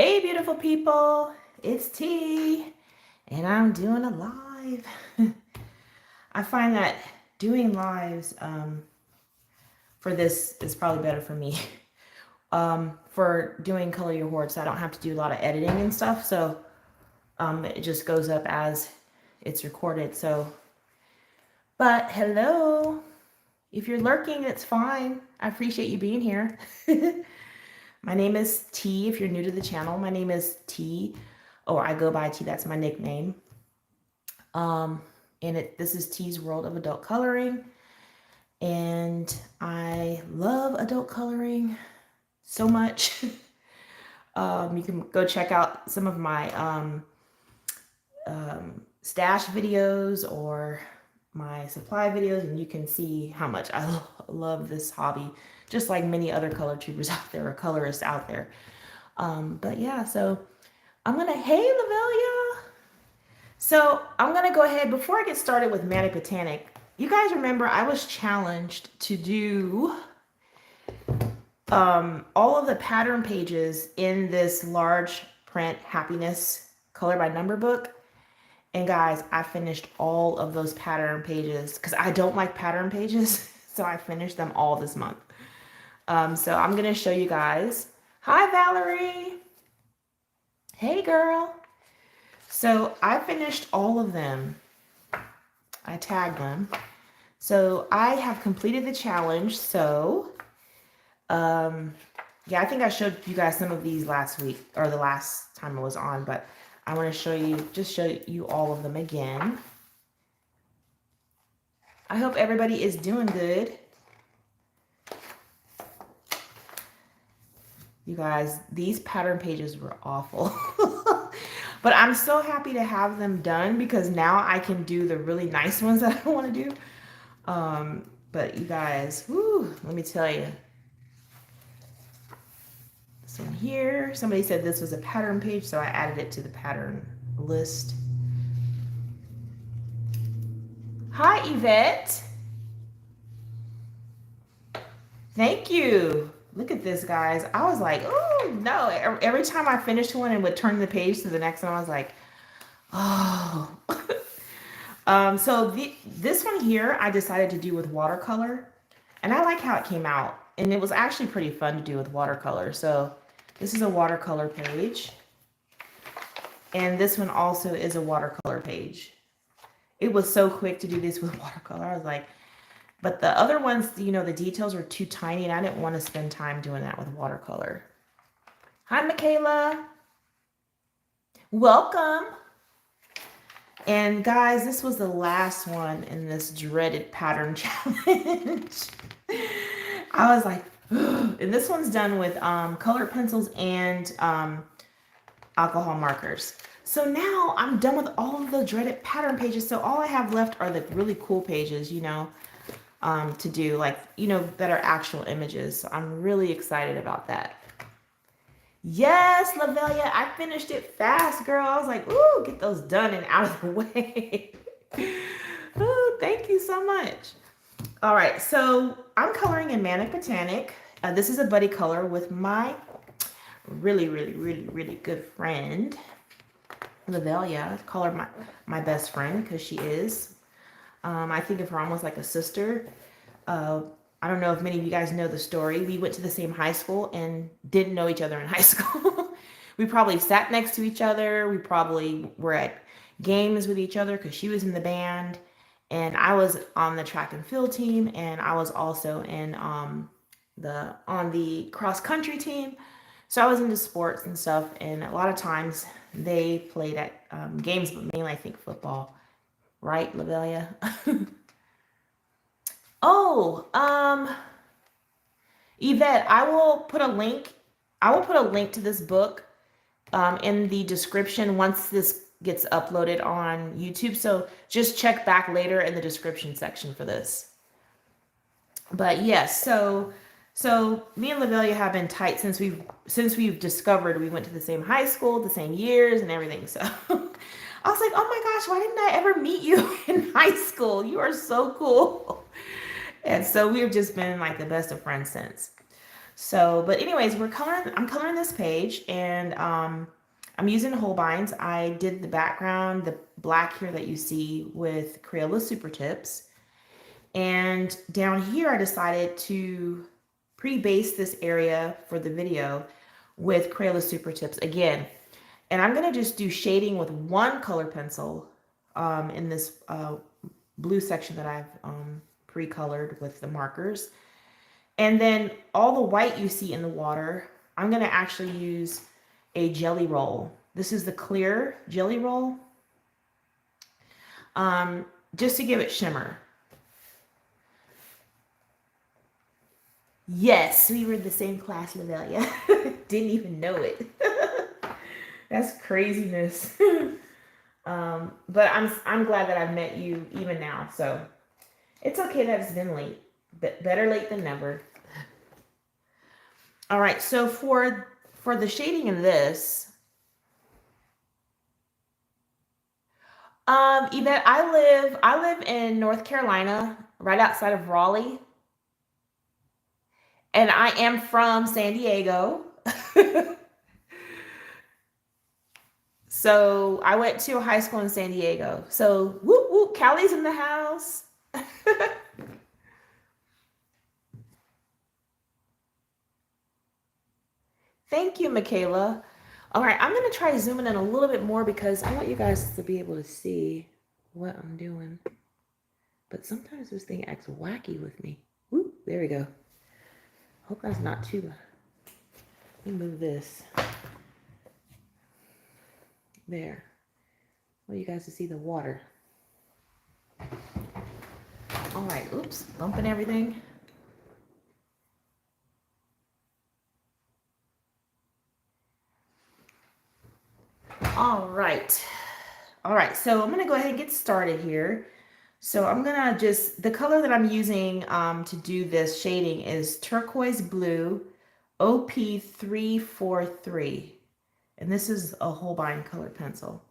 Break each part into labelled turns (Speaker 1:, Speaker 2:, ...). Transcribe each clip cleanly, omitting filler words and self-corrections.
Speaker 1: Hey, beautiful people, it's T, and I'm doing a live. I find that doing lives for this is probably better for me. For doing Color Your Hoard, so I don't have to do a lot of editing and stuff. So it just goes up as it's recorded. So, but hello, if you're lurking, it's fine. I appreciate you being here. My name is T. If you're new to the channel, my name is T, or I go by T. That's my nickname. This is T's World of Adult Coloring, and I love adult coloring so much. You can go check out some of my stash videos or my supply videos, and you can see how much I love this hobby, just like many other color tubers out there or colorists out there. But yeah, so I'm gonna, hey Lavelia. So I'm gonna go ahead, before I get started with Manic Botanic, you guys remember I was challenged to do all of the pattern pages in this large print happiness color by number book. And guys, I finished all of those pattern pages because I don't like pattern pages. So I finished them all this month. So I'm going to show you guys. Hi, Valerie. Hey, girl. So I finished all of them. I tagged them. So I have completed the challenge. So, yeah, I think I showed you guys some of these last week or the last time I was on, but I want to show you all of them again. I hope everybody is doing good. You guys, these pattern pages were awful. But I'm so happy to have them done because now I can do the really nice ones that I want to do. But you guys, whew, let me tell you. This one here, somebody said this was a pattern page, so I added it to the pattern list. Hi, Yvette. Thank you. Look at this, guys. I was like, oh, no. Every time I finished one and would turn the page to the next one, I was like, oh. So this one here, I decided to do with watercolor. And I like how it came out. And it was actually pretty fun to do with watercolor. So this is a watercolor page. And this one also is a watercolor page. It was so quick to do this with watercolor. I was like, but the other ones, you know, the details are too tiny and I didn't want to spend time doing that with watercolor. Hi, Michaela. Welcome. And guys, this was the last one in this dreaded pattern challenge. I was like, and this one's done with colored pencils and alcohol markers. So now I'm done with all of the dreaded pattern pages. So all I have left are the really cool pages, you know, to do, like, you know, that are actual images. So I'm really excited about that. Yes, Lavelia, I finished it fast, girl. I was like, ooh, get those done and out of the way. Ooh, thank you so much. All right, so I'm coloring in Manic Botanic. This is a buddy color with my really good friend, Lavelia. I call her my best friend because she is. I think of her almost like a sister. I don't know if many of you guys know the story. We went to the same high school and didn't know each other in high school. We probably sat next to each other. We probably were at games with each other because she was in the band and I was on the track and field team, and I was also in on the cross country team. So I was into sports and stuff, and a lot of times they played at games, but mainly I think football. Right, Lavelia? Oh, Yvette, I will put a link to this book in the description once this gets uploaded on YouTube. So just check back later in the description section for this. But yes, so me and Lavelia have been tight since we've discovered we went to the same high school, the same years and everything. So I was like, oh my gosh, why didn't I ever meet you in high school? You are so cool. And so we've just been like the best of friends since. So, but anyways, I'm coloring this page, and I'm using Holbeins. I did the background, the black here that you see, with Crayola Super Tips. And down here, I decided to pre-base this area for the video with Crayola Super Tips again. And I'm going to just do shading with one color pencil in this blue section that I've pre-colored with the markers. And then all the white you see in the water, I'm going to actually use a jelly roll. This is the clear jelly roll, just to give it shimmer. Yes, we were in the same class, Lavelia. Didn't even know it. That's craziness. But I'm glad that I've met you even now. So it's okay that it's been late, but better late than never. All right, so for the shading in this, Yvette, I live in North Carolina, right outside of Raleigh, and I am from San Diego. So I went to a high school in San Diego. So whoop whoop, Callie's in the house. Thank you, Michaela. All right, I'm gonna try zooming in a little bit more because I want you guys to be able to see what I'm doing. But sometimes this thing acts wacky with me. Whoop, there we go. Hope that's not too bad. Let me move this. There. I want you guys to see the water. All right, oops, bumping everything. All right, so I'm gonna go ahead and get started here. So I'm gonna just, the color that I'm using to do this shading is turquoise blue OP343. And this is a Holbein color pencil.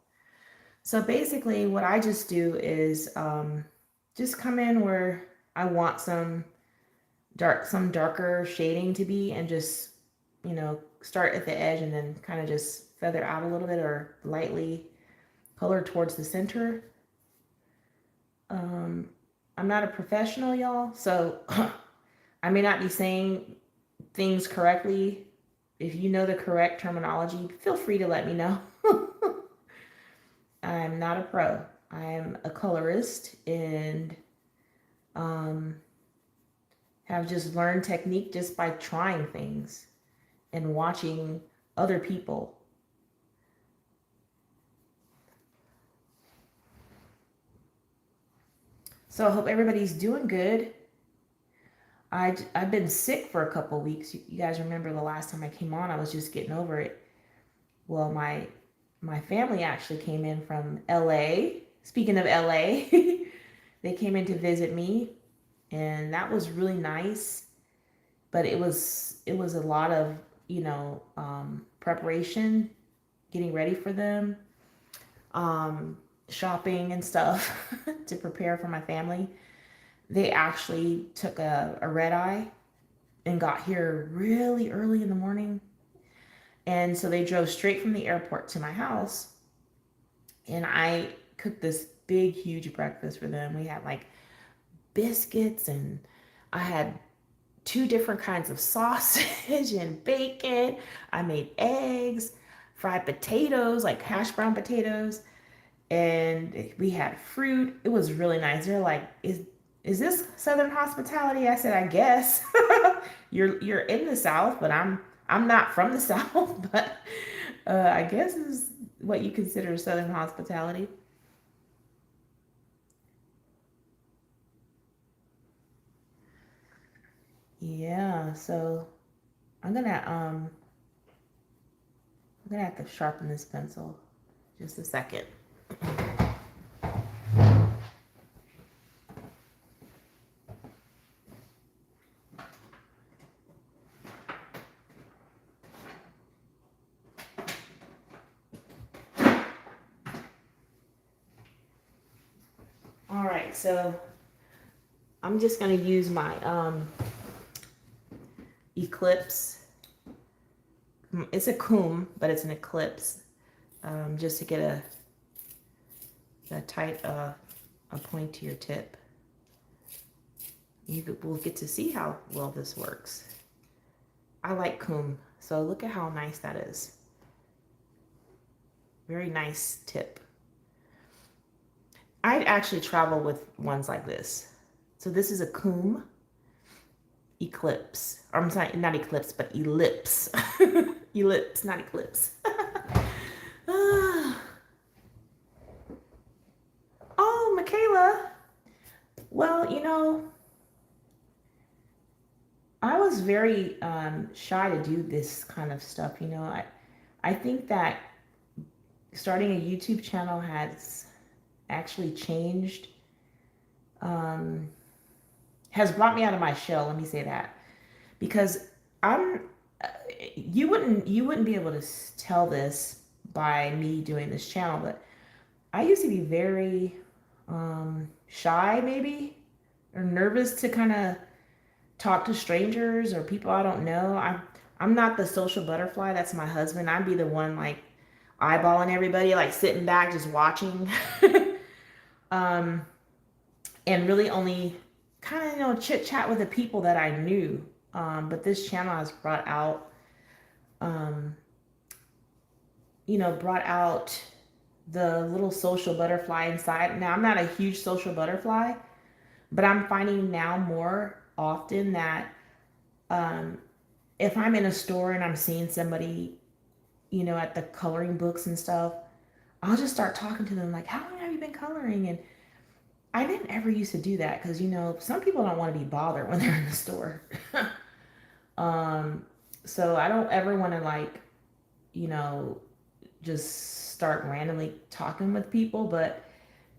Speaker 1: So basically what I just do is just come in where I want some darker shading to be, and just, you know, start at the edge and then kind of just feather out a little bit or lightly color towards the center. I'm not a professional, y'all, so I may not be saying things correctly. If you know the correct terminology, feel free to let me know. I'm not a pro. I'm a colorist, and have just learned technique just by trying things and watching other people. So I hope everybody's doing good. I've been sick for a couple weeks. You guys remember the last time I came on, I was just getting over it. Well, my family actually came in from LA. Speaking of LA, they came in to visit me, and that was really nice. But it was a lot of, you know, preparation, getting ready for them, shopping and stuff to prepare for my family. They actually took a red eye and got here really early in the morning. And so they drove straight from the airport to my house. And I cooked this big, huge breakfast for them. We had like biscuits, and I had 2 different kinds of sausage and bacon. I made eggs, fried potatoes, like hash brown potatoes. And we had fruit. It was really nice. They're like, is this Southern hospitality? I said, I guess. You're in the South, but I'm not from the South, but I guess is what you consider Southern hospitality. Yeah, so I'm gonna have to sharpen this pencil just a second. All right, so I'm just gonna use my eclipse. It's a comb, but it's an eclipse. Just to get a tight, a pointier tip. We'll get to see how well this works. I like comb, so look at how nice that is. Very nice tip. I'd actually travel with ones like this. So this is a comb eclipse. Or I'm sorry, not eclipse, but ellipse. Ellipse, not eclipse. Oh, Michaela. Well, you know, I was very shy to do this kind of stuff. You know, I think that starting a YouTube channel has actually changed, has brought me out of my shell. Let me say that, because you wouldn't be able to tell this by me doing this channel, but I used to be very shy, maybe, or nervous to kind of talk to strangers or people I don't know. I'm not the social butterfly. That's my husband. I'd be the one like eyeballing everybody, like sitting back just watching. And really only kind of, you know, chit chat with the people that I knew. But this channel has brought out, you know, brought out the little social butterfly inside. Now, I'm not a huge social butterfly, but I'm finding now more often that if I'm in a store and I'm seeing somebody, you know, at the coloring books and stuff, I'll just start talking to them like, how long have you been coloring? And I didn't ever used to do that because, you know, some people don't want to be bothered when they're in the store. So I don't ever want to, like, you know, just start randomly talking with people. But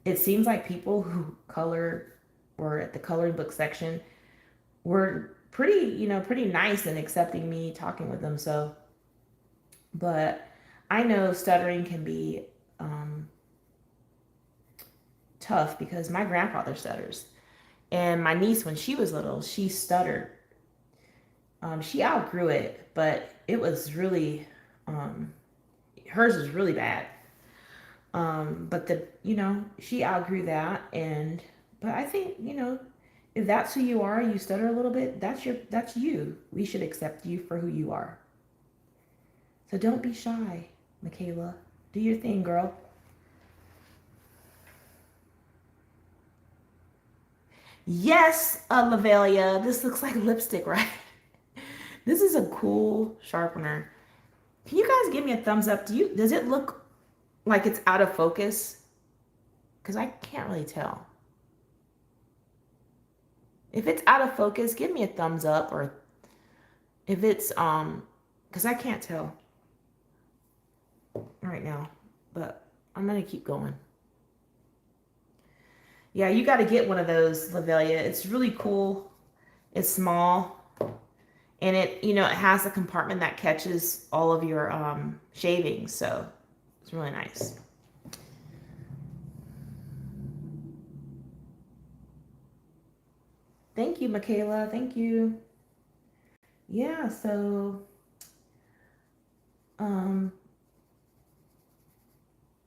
Speaker 1: it seems like people who color or at the coloring book section were pretty, you know, pretty nice in accepting me talking with them. So, but I know stuttering can be tough because my grandfather stutters. And my niece, when she was little, she stuttered. She outgrew it, but it was really, hers was really bad. But you know, she outgrew that. But I think, you know, if that's who you are, you stutter a little bit, that's you. We should accept you for who you are. So don't be shy, Michaela. Do your thing, girl. Yes, Lavelia. This looks like lipstick, right? This is a cool sharpener. Can you guys give me a thumbs up? Does it look like it's out of focus? Because I can't really tell. If it's out of focus, give me a thumbs up, or if it's because I can't tell right now, but I'm gonna keep going. Yeah, you got to get one of those, Lavelia. It's really cool. It's small, and it, you know, it has a compartment that catches all of your shavings, so it's really nice. Thank you, Michaela. Thank you. Yeah, so um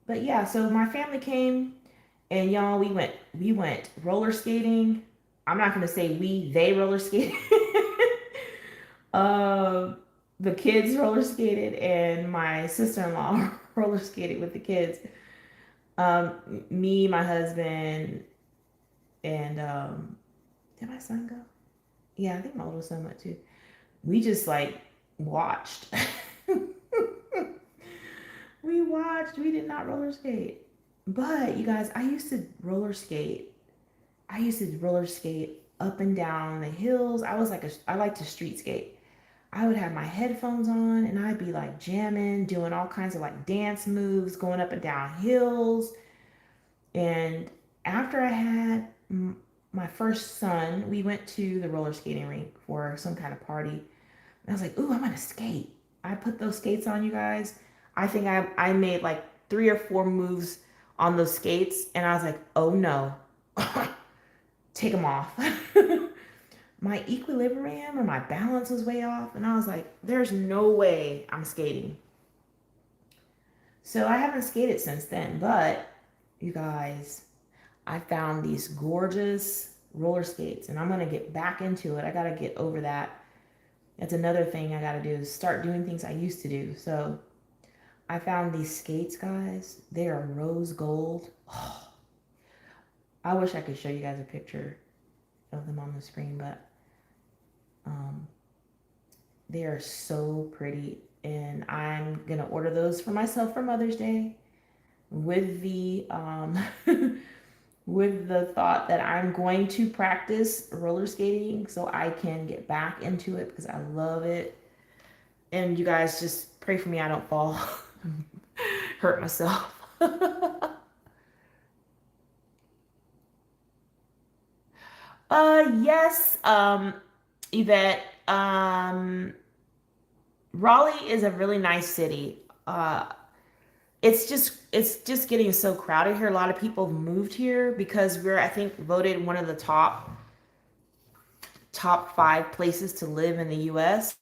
Speaker 1: but yeah, so my family came, and y'all, we went roller skating. I'm not gonna say we, they roller skated. uh, the kids roller skated, and my sister-in-law roller skated with the kids. Me, my husband, and did my son go? Yeah, I think my little son went too. We just like watched. We watched. We did not roller skate. But you guys, I used to roller skate. I used to roller skate up and down the hills. I like to street skate. I would have my headphones on and I'd be like jamming, doing all kinds of like dance moves, going up and down hills. And after I had my first son, we went to the roller skating rink for some kind of party. And I was like, ooh, I'm gonna skate. I put those skates on, you guys. I think I made like 3 or 4 moves on those skates, and I was like, oh no, take them off. my equilibrium or my balance was way off. And I was like, there's no way I'm skating. So I haven't skated since then. But you guys, I found these gorgeous roller skates and I'm going to get back into it. I got to get over that. That's another thing I got to do is start doing things I used to do. So I found these skates, guys. They are rose gold. Oh, I wish I could show you guys a picture of them on the screen, but um, they are so pretty. And I'm going to order those for myself for Mother's Day with the with the thought that I'm going to practice roller skating so I can get back into it because I love it. And you guys just pray for me I don't fall, hurt myself. Yes, Yvette. Raleigh is a really nice city. It's just getting so crowded here. A lot of people have moved here because we're, I think, voted one of the top 5 places to live in the U.S.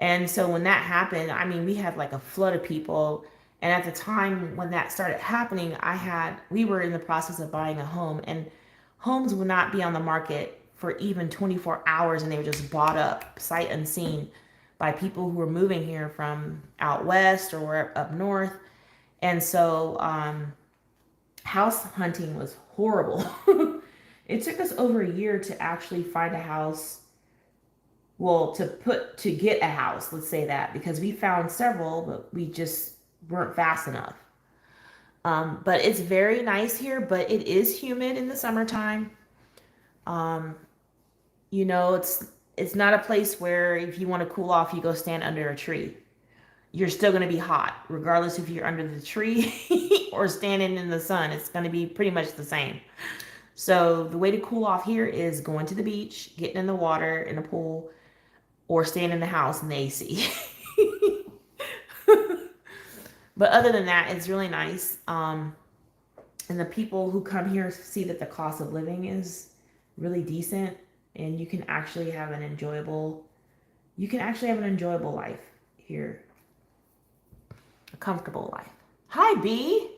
Speaker 1: And so when that happened, I mean, we had like a flood of people. And at the time when that started happening, we were in the process of buying a home, and homes would not be on the market for even 24 hours, and they were just bought up sight unseen by people who were moving here from out west or up north. And so house hunting was horrible. It took us over a year to actually find a house, well, to get a house, let's say that, because we found several, but we just weren't fast enough. But it's very nice here, but it is humid in the summertime. Um, it's not a place where if you want to cool off, you go stand under a tree. You're still going to be hot, regardless if you're under the tree or standing in the sun. It's going to be pretty much the same. So the way to cool off here is going to the beach, getting in the water, in a pool, or staying in the house in the AC. But other than that, it's really nice. And the people who come here see that the cost of living is really decent, and you can actually have an enjoyable life here, a comfortable life. Hi, B.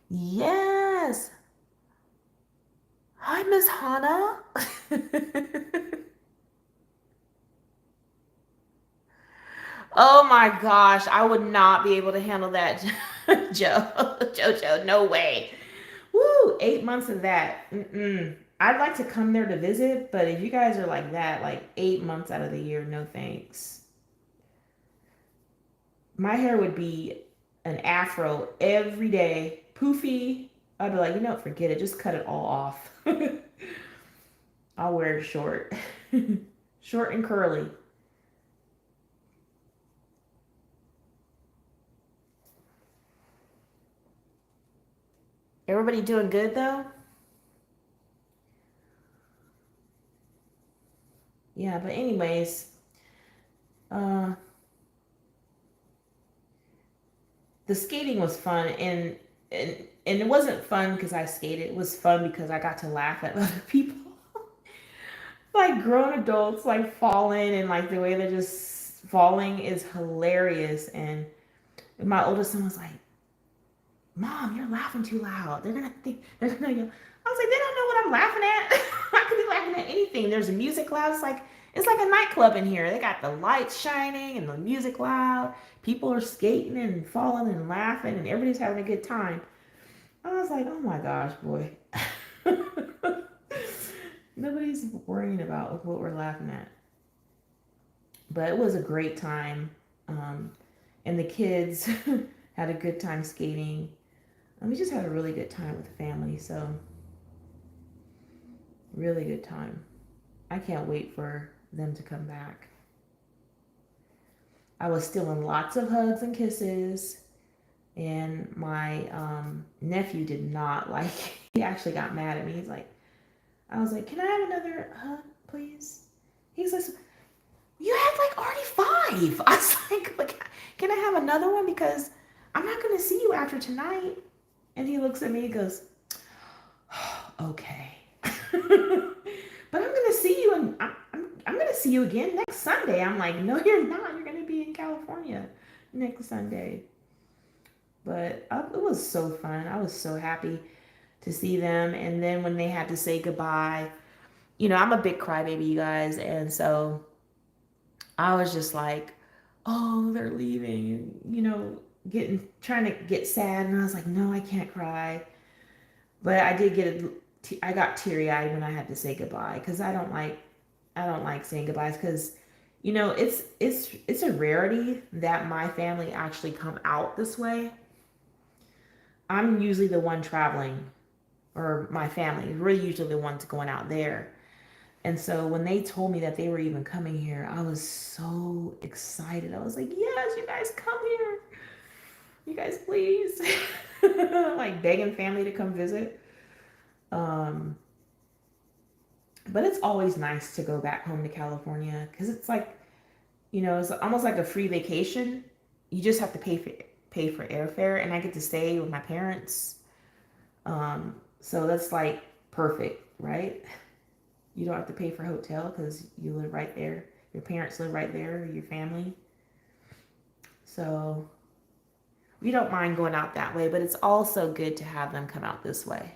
Speaker 1: Yes. Hi, Miss Hannah. Oh my gosh, I would not be able to handle that, Jojo. No way. Woo, 8 months of that. Mm-mm. I'd like to come there to visit, but if you guys are like that, like 8 months out of the year, no thanks. My hair would be an afro every day, poofy. I'd be like, forget it, just cut it all off. I'll wear it short, short and curly. Everybody doing good though? Yeah, but anyways, uh, the skating was fun, and it wasn't fun because I skated. It was fun because I got to laugh at other people, like grown adults, like falling, and like the way they're just falling is hilarious. And my oldest son was like, "Mom, you're laughing too loud. They're gonna think they're gonna yell." I was like, "They don't know what I'm laughing at. I could be laughing at anything. There's music loud. It's like a nightclub in here. They got the lights shining and the music loud. People are skating and falling and laughing, and everybody's having a good time." I was like, "Oh my gosh, boy." Nobody's worrying about what we're laughing at. But it was a great time. And the kids had a good time skating. And we just had a really good time with the family. So, really good time. I can't wait for them to come back. I was still in lots of hugs and kisses. And my nephew did not like, he actually got mad at me. I was like, "Can I have another hug, please?" He's like, "You had like already 5." I was like, "Can I have another one? Because I'm not going to see you after tonight." And he looks at me and goes, okay. But I'm gonna see you and I'm gonna see you again next Sunday. I'm like, no, you're not. You're gonna be in California next Sunday. But it was so fun. I was so happy to see them. And then when they had to say goodbye, I'm a big crybaby, you guys, and so I was just like, oh, they're leaving, getting trying to get sad, and I was like, no, I can't cry. But I did I got teary eyed when I had to say goodbye because I don't like saying goodbyes because it's a rarity that my family actually come out this way. I'm usually the one traveling, or my family. We're usually the ones going out there. And so when they told me that they were even coming here, I was so excited. I was like, yes, you guys come here. You guys, please. Like begging family to come visit. Um, but it's always nice to go back home to California because it's like, it's almost like a free vacation. You just have to pay for airfare, and I get to stay with my parents. So that's like perfect, right? You don't have to pay for hotel because you live right there. Your parents live right there, your family. So we don't mind going out that way, but it's also good to have them come out this way.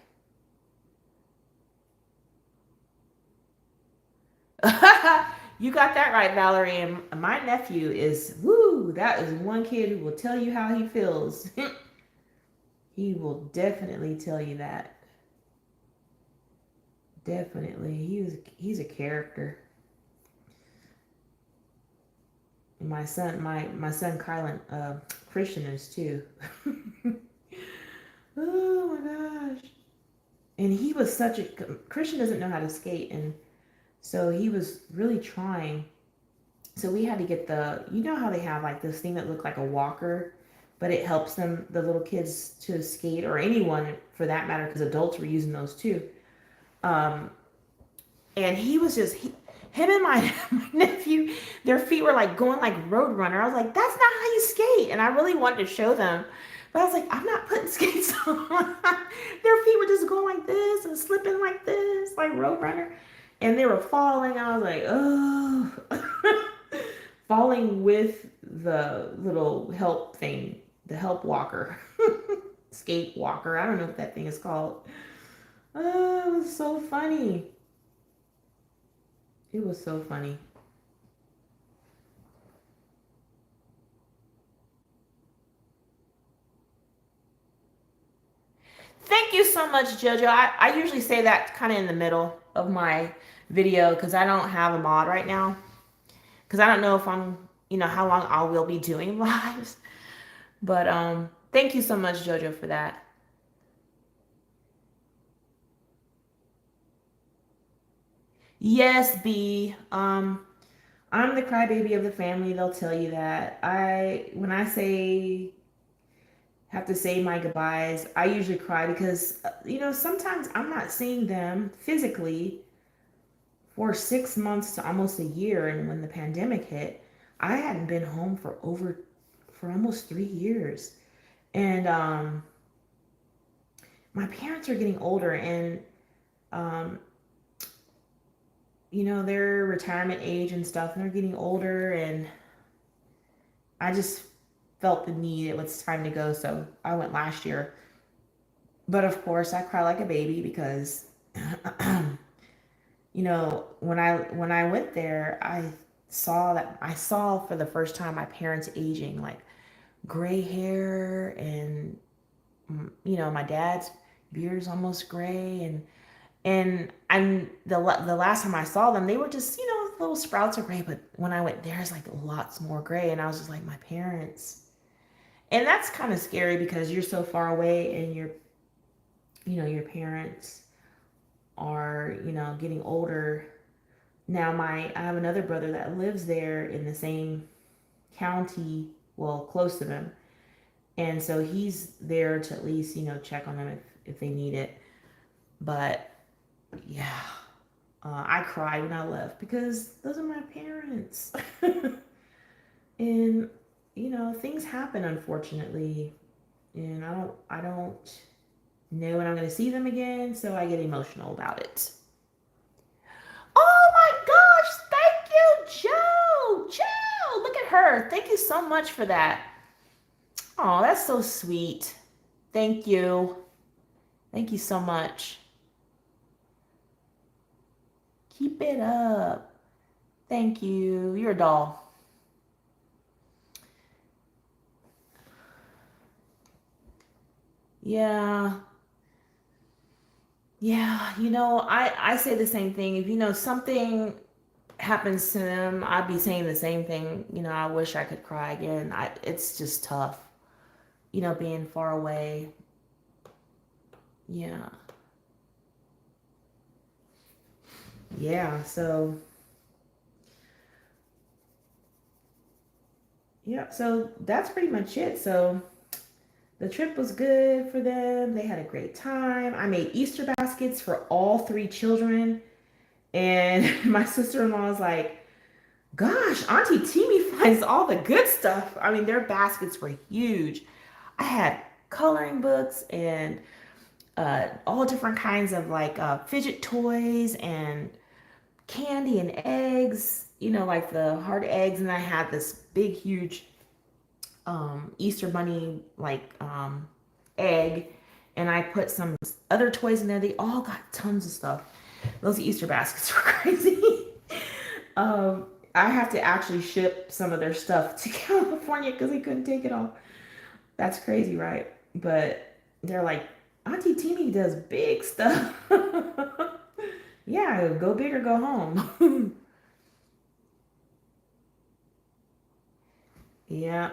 Speaker 1: You got that right, Valerie. And my nephew is, woo, that is one kid who will tell you how he feels. He will definitely tell you that. Definitely. He's a character. My son Kylan, Christian is too. Oh my gosh. And he was such a Christian doesn't know how to skate, and so he was really trying. So we had to get how they have like this thing that looked like a walker, but it helps the little kids to skate, or anyone for that matter, because adults were using those too. Um, and he was just him and my nephew, their feet were like going like Roadrunner. I was like, that's not how you skate, and I really wanted to show them, but I was like, I'm not putting skates on. Their feet were just going like this and slipping like this, like Roadrunner, and they were falling. I was like, oh, falling with the little help thing, the help walker, skate walker. I don't know what that thing is called. Oh, it was so funny. It was so funny. Thank you so much, JoJo. I usually say that kind of in the middle of my video because I don't have a mod right now. Because I don't know if how long I will be doing lives. But thank you so much, JoJo, for that. Yes, B. I'm the crybaby of the family. They'll tell you that. When I have to say my goodbyes, I usually cry because sometimes I'm not seeing them physically for 6 months to almost a year. And when the pandemic hit, I hadn't been home for almost 3 years. And my parents are getting older, and um, their retirement age and stuff, and they're getting older, and I just felt the need. It was time to go, so I went last year. But of course, I cry like a baby because, when I went there, I saw for the first time my parents aging, like gray hair, and my dad's beard's almost gray, and the last time I saw them, they were just little sprouts of gray. But when I went there, it's like lots more gray, and I was just like, my parents. And that's kind of scary because you're so far away, and your parents are getting older. Now I have another brother that lives there in the same county, well, close to them, and so he's there to at least check on them if they need it. But yeah, I cried when I left because those are my parents. And things happen, unfortunately, and I don't know when I'm going to see them again, so I get emotional about it. Oh my gosh, thank you, Joe. Joe, look at her. Thank you so much for that. Oh, that's so sweet. Thank you. Thank you so much. Keep it up. Thank you. You're a doll. Yeah. Yeah, I say the same thing. If something happens to them, I'd be saying the same thing. I wish I could cry again. It's just tough, being far away. Yeah. Yeah, so that's pretty much it. So the trip was good for them. They had a great time. I made Easter baskets for all three children. And my sister-in-law was like, gosh, Auntie Timmy finds all the good stuff. I mean, their baskets were huge. I had coloring books and all different kinds of like fidget toys and candy and eggs, like the hard eggs. And I had this big, huge Easter bunny like egg. And I put some other toys in there. They all got tons of stuff. Those Easter baskets were crazy. I have to actually ship some of their stuff to California because they couldn't take it all. That's crazy, right? But they're like, Auntie Timmy does big stuff. Yeah, go big or go home. Yeah,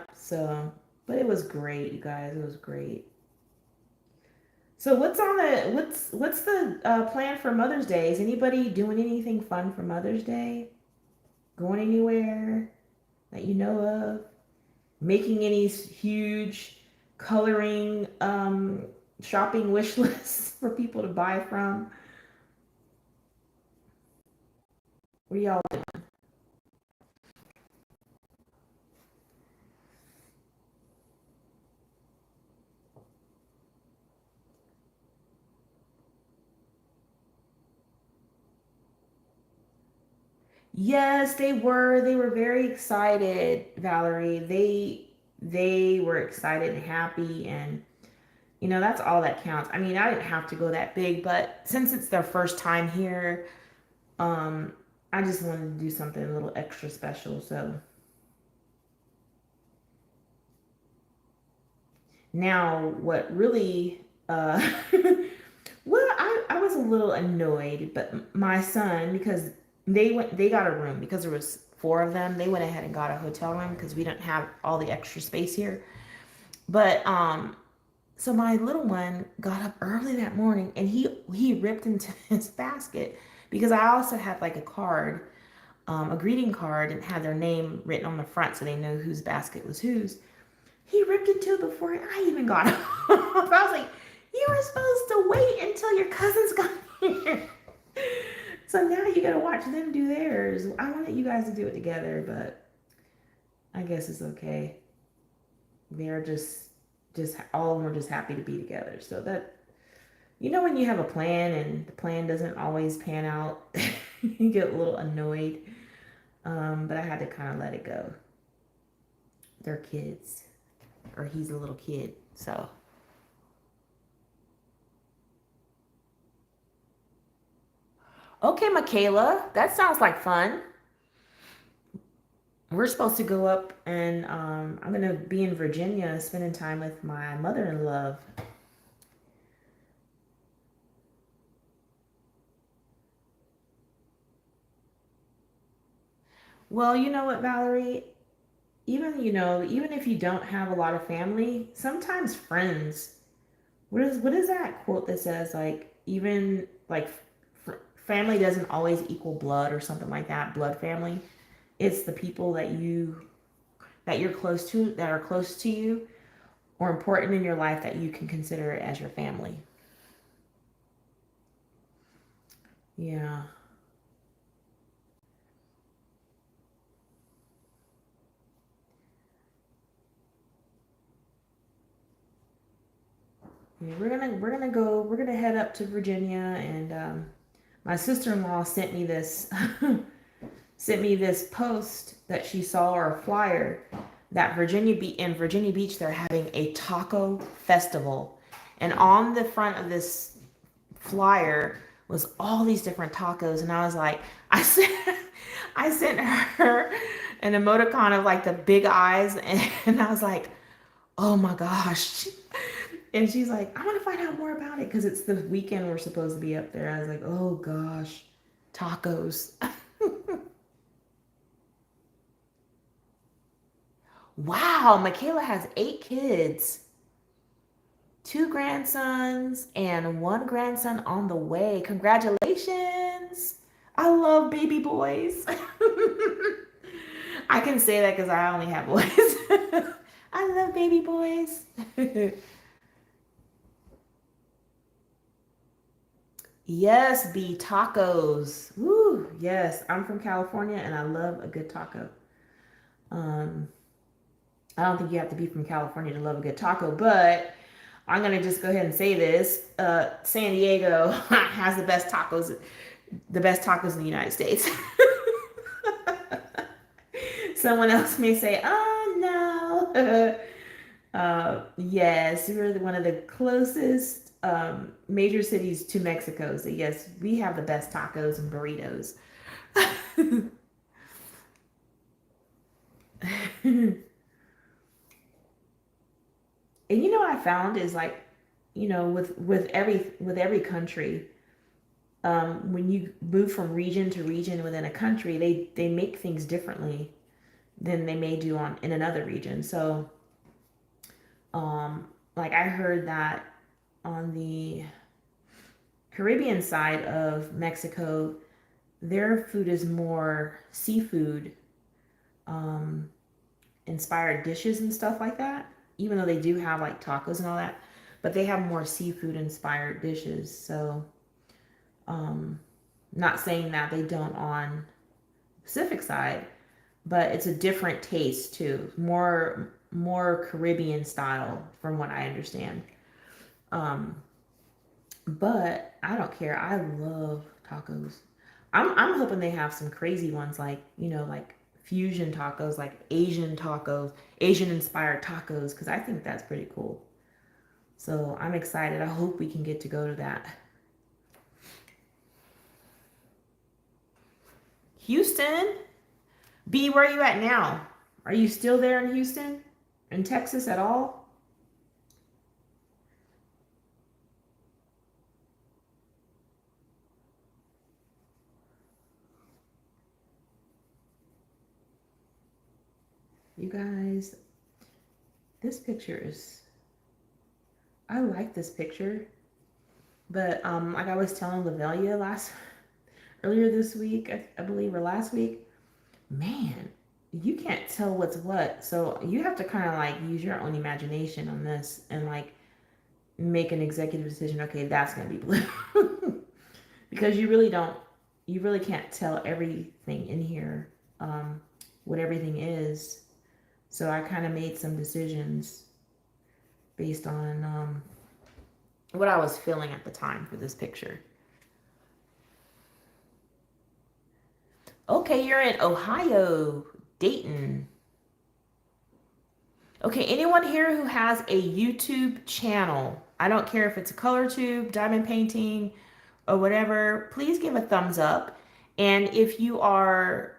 Speaker 1: but it was great, you guys. It was great. So what's the plan for Mother's Day? Is anybody doing anything fun for Mother's Day? Going anywhere that you know of? Making any huge coloring shopping wish lists for people to buy from? What are y'all doing? Yes, they were. They were very excited, Valerie. They were excited and happy, and that's all that counts. I mean, I didn't have to go that big, but since it's their first time here, um I just wanted to do something a little extra special. So now what really well, I was a little annoyed, but my son, because they got a room because there was four of them. They went ahead and got a hotel room because we didn't have all the extra space here. But so my little one got up early that morning and he ripped into his basket because I also had like a card, a greeting card, and had their name written on the front so they know whose basket was whose. He ripped into it before I even got up. I was like, you were supposed to wait until your cousins got here. So now you gotta watch them do theirs. I wanted you guys to do it together, but I guess it's okay. They're just all of them are just happy to be together. So that when you have a plan and the plan doesn't always pan out, you get a little annoyed. But I had to kind of let it go. They're kids, or he's a little kid, so. Okay, Michaela, that sounds like fun. We're supposed to go up and I'm gonna be in Virginia spending time with my mother-in-law. Well, you know what, Valerie? Even if you don't have a lot of family, sometimes friends. What is that quote that says like even like family doesn't always equal blood or something like that? Blood family. It's the people that you're close to, that are close to you or important in your life, that you can consider it as your family. Yeah. Yeah, we're gonna head up to Virginia, and my sister-in-law sent me this sent me this post that she saw, or a flyer, that in Virginia Beach they're having a taco festival, and on the front of this flyer was all these different tacos, and I was like, I sent her an emoticon of like the big eyes, and I was like, oh my gosh. And she's like, I want to find out more about it because it's the weekend we're supposed to be up there. I was like, oh gosh, tacos. Wow, Michaela has 8 kids, 2 grandsons, and 1 grandson on the way. Congratulations. I love baby boys. I can say that because I only have boys. I love baby boys. Yes, B tacos. Woo, yes. I'm from California and I love a good taco. Um, I don't think you have to be from California to love a good taco, but I'm gonna just go ahead and say this. San Diego has the best tacos in the United States. Someone else may say, "Oh no." Yes, we're one of the closest major cities to Mexico. So yes, we have the best tacos and burritos. And you know what I found is like, with every country, when you move from region to region within a country, they make things differently than they may do on in another region. So, like I heard that on the Caribbean side of Mexico, their food is more seafood um, inspired dishes and stuff like that. Even though they do have like tacos and all that, but they have more seafood inspired dishes. So, um, not saying that they don't on Pacific side, but it's a different taste too. More Caribbean style, from what I understand. Um, but I don't care. I love tacos. I'm hoping they have some crazy ones, like like fusion tacos, like Asian tacos, Asian inspired tacos, because I think that's pretty cool. So I'm excited. I hope we can get to go to that. Houston, B, where are you at now? Are you still there in Houston, in Texas at all? You guys, this picture is. I like this picture, but like I was telling Lavelia earlier this week, I believe, or last week, man, you can't tell what's what. So you have to kind of like use your own imagination on this and like make an executive decision. Okay, that's gonna be blue. Because you really can't tell everything in here, what everything is. So I kind of made some decisions based on what I was feeling at the time for this picture. Okay, you're in Ohio, Dayton. Okay, anyone here who has a YouTube channel, I don't care if it's a color tube, diamond painting, or whatever, please give a thumbs up. And if you are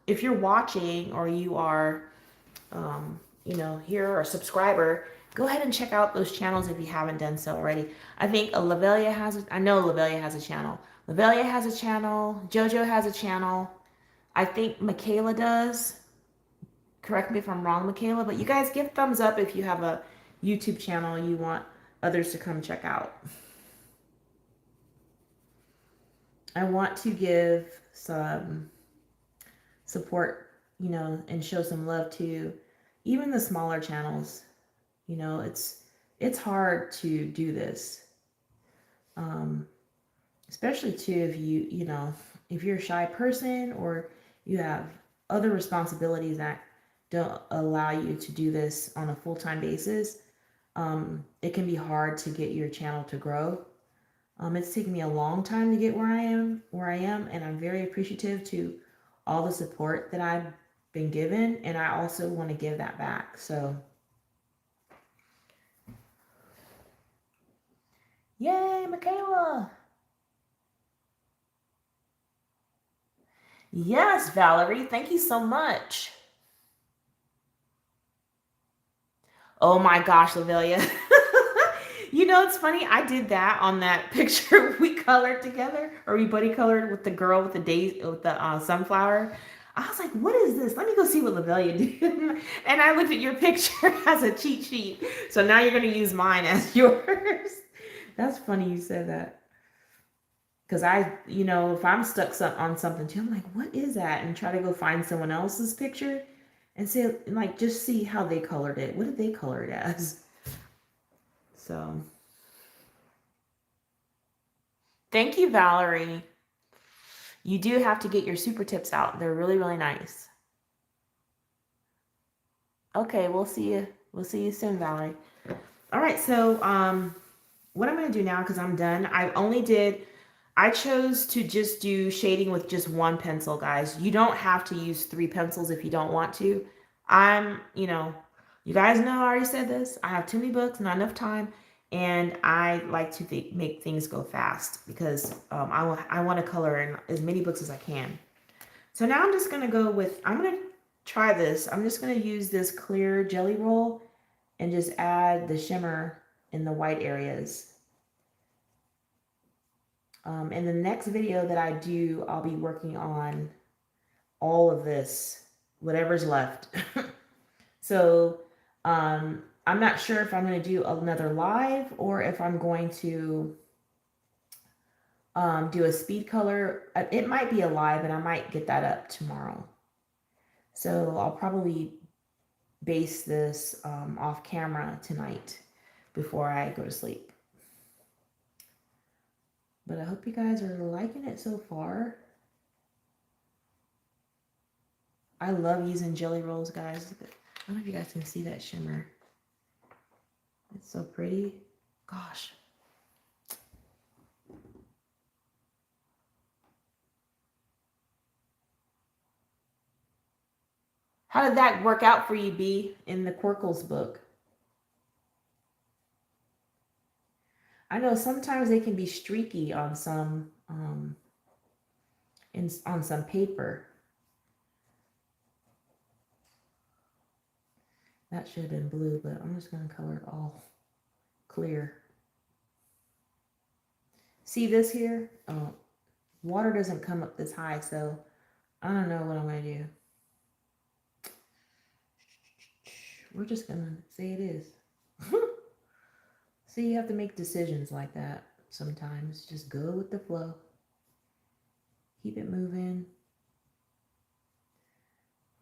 Speaker 1: if you're watching, or you are, here, or a subscriber, go ahead and check out those channels if you haven't done so already. I think I know Lavelia has a channel. Lavelia has a channel. Jojo has a channel. I think Michaela does. Correct me if I'm wrong, Michaela, but you guys give thumbs up if you have a YouTube channel you want others to come check out. I want to give some support, and show some love to even the smaller channels. It's hard to do this, um, especially too if if you're a shy person, or you have other responsibilities that don't allow you to do this on a full-time basis. it can be hard to get your channel to grow. It's taken me a long time to get where I am, and I'm very appreciative to all the support that I've been given, and I also want to give that back. So, yay, Michaela! Yes, Valerie, thank you so much. Oh my gosh, Lavelia. You know, it's funny. I did that on that picture we colored together, or we buddy colored with the girl with the sunflower. I was like, "What is this? Let me go see what Lavelia did." And I looked at your picture as a cheat sheet. So now you're going to use mine as yours. That's funny you said that. Because if I'm stuck on something too, I'm like, "What is that?" And try to go find someone else's picture and say, like, just see how they colored it. What did they color it as? So, thank you, Valerie. You do have to get your super tips out. They're really, really nice. Okay, we'll see you. We'll see you soon, Valerie. All right, so what I'm going to do now, because I'm done, I chose to just do shading with just one pencil, guys. You don't have to use 3 pencils if you don't want to. You guys know I already said this. I have too many books, not enough time, and I like to make things go fast because I want to color in as many books as I can. So now I'm just going to I'm going to try this. I'm just going to use this clear jelly roll and just add the shimmer in the white areas. In the next video that I do, I'll be working on all of this, whatever's left. So I'm not sure if I'm going to do another live or if I'm going to do a speed color. It might be a live, and I might get that up tomorrow. So I'll probably base this off camera tonight before I go to sleep. But I hope you guys are liking it so far. I love using jelly rolls, guys. I don't know if you guys can see that shimmer. It's so pretty. Gosh. How did that work out for you, B, in the Quirkles book? I know sometimes they can be streaky on some on some paper. That should have been blue, but I'm just going to color it all clear. See this here? Oh, water doesn't come up this high, so I don't know what I'm going to do. We're just going to say it is. So you have to make decisions like that sometimes. Just go with the flow. Keep it moving.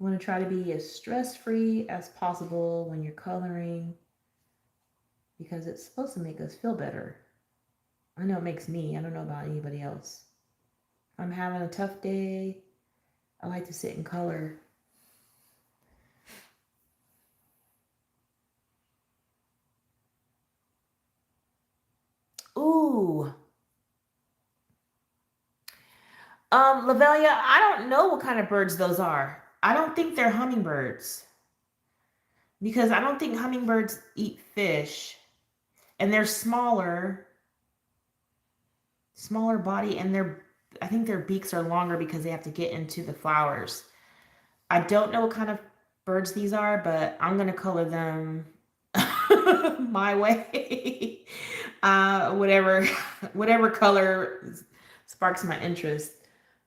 Speaker 1: You want to try to be as stress-free as possible when you're coloring because it's supposed to make us feel better. I know it makes me. I don't know about anybody else. If I'm having a tough day, I like to sit and color. Ooh. Lavelia, I don't know what kind of birds those are. I don't think they're hummingbirds. Because I don't think hummingbirds eat fish. And they're smaller body, and I think their beaks are longer because they have to get into the flowers. I don't know what kind of birds these are, but I'm going to color them my way. Whatever color sparks my interest.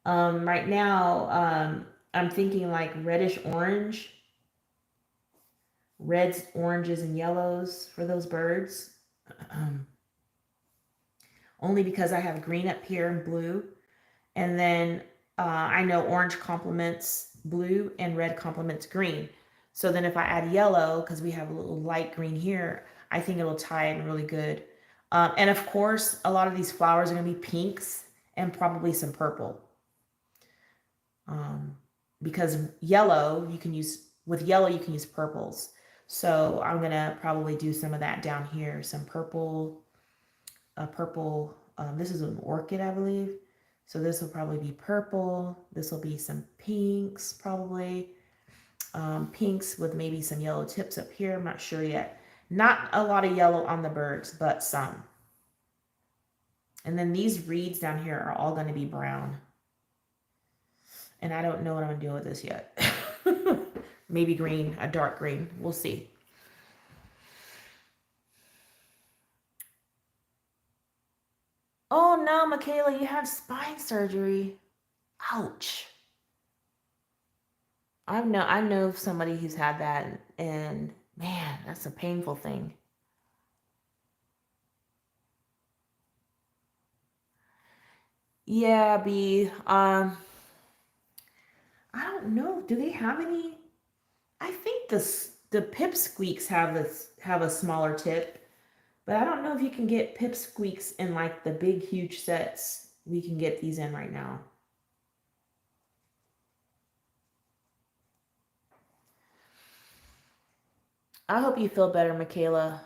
Speaker 1: Right now, I'm thinking like reddish orange, reds, oranges, and yellows for those birds. Only because I have green up here and blue. And then I know orange complements blue and red complements green. So then if I add yellow, because we have a little light green here, I think it'll tie in really good. And of course, a lot of these flowers are going to be pinks and probably some purple. Because yellow, you can use purples. So I'm gonna probably do some of that down here. Some purple, this is an orchid, I believe. So this will probably be purple. This will be some pinks, probably. Pinks with maybe some yellow tips up here. I'm not sure yet. Not a lot of yellow on the birds, but some. And then these reeds down here are all going to be brown. And I don't know what I'm going to do with this yet. Maybe green, a dark green. We'll see. Oh no, Michaela, you have spine surgery. Ouch. I know somebody who's had that, and man, that's a painful thing. Yeah, B. I don't know. Do they have any? I think the pipsqueaks have a smaller tip, but I don't know if you can get pipsqueaks in like the big huge sets we can get these in right now. I hope you feel better, Michaela.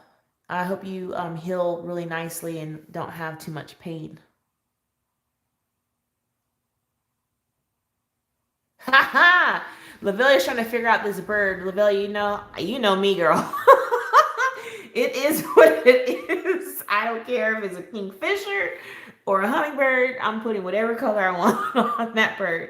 Speaker 1: I hope you heal really nicely and don't have too much pain. Ha ha! Lavelia's trying to figure out this bird. Lavelia, you know me, girl. It is what it is. I don't care if it's a kingfisher or a hummingbird. I'm putting whatever color I want on that bird.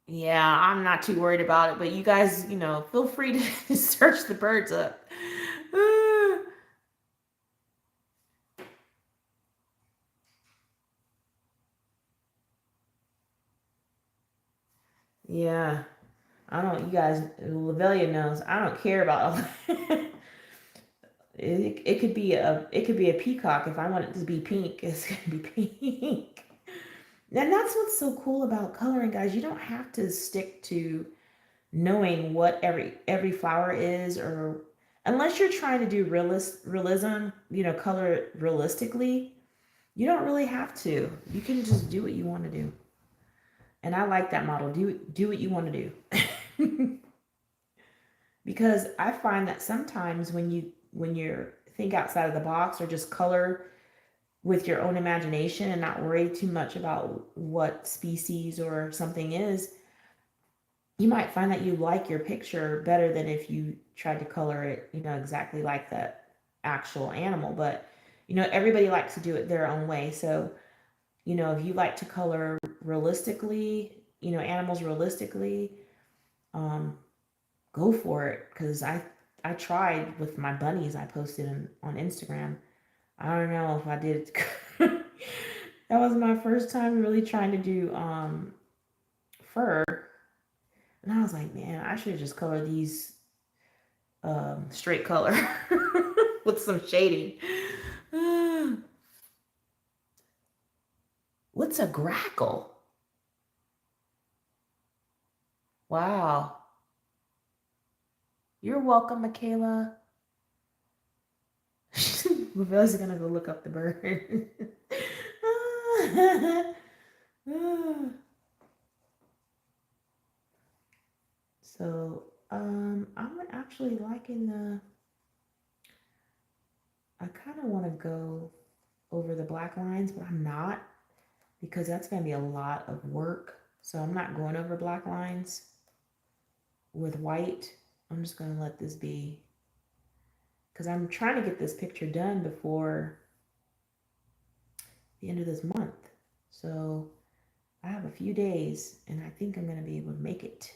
Speaker 1: Yeah, I'm not too worried about it, but you guys, feel free to search the birds up. Yeah, I don't. You guys, Lavelia knows. I don't care about all that. It could be a peacock. If I want it to be pink, it's gonna be pink. And that's what's so cool about coloring, guys. You don't have to stick to knowing what every flower is, or unless you're trying to do realism, color it realistically. You don't really have to. You can just do what you want to do. And I like that model. Do what you want to do. Because I find that sometimes when you think outside of the box or just color with your own imagination and not worry too much about what species or something is, you might find that you like your picture better than if you tried to color it, exactly like that actual animal. But, everybody likes to do it their own way. So, if you like to color realistically, animals realistically, go for it. Because I tried with my bunnies I posted on Instagram. I don't know if I did. That was my first time really trying to do fur. And I was like, man, I should have just colored these straight color with some shading. What's a grackle? Wow. You're welcome, Michaela. Lavelle's gonna go look up the bird. So, I'm actually liking I kind of want to go over the black lines, but I'm not, because that's going to be a lot of work. So I'm not going over black lines with white. I'm just going to let this be, because I'm trying to get this picture done before the end of this month. So I have a few days, and I think I'm going to be able to make it.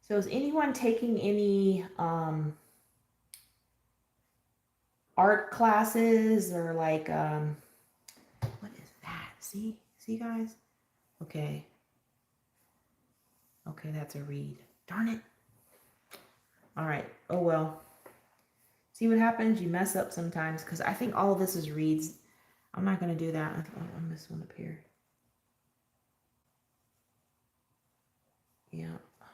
Speaker 1: So is anyone taking any art classes, or like what is that? See guys? Okay, that's a read. Darn it. All right, oh well. See what happens? You mess up sometimes, because I think all of this is reads. I'm not going to do that on this one up here. Yeah. I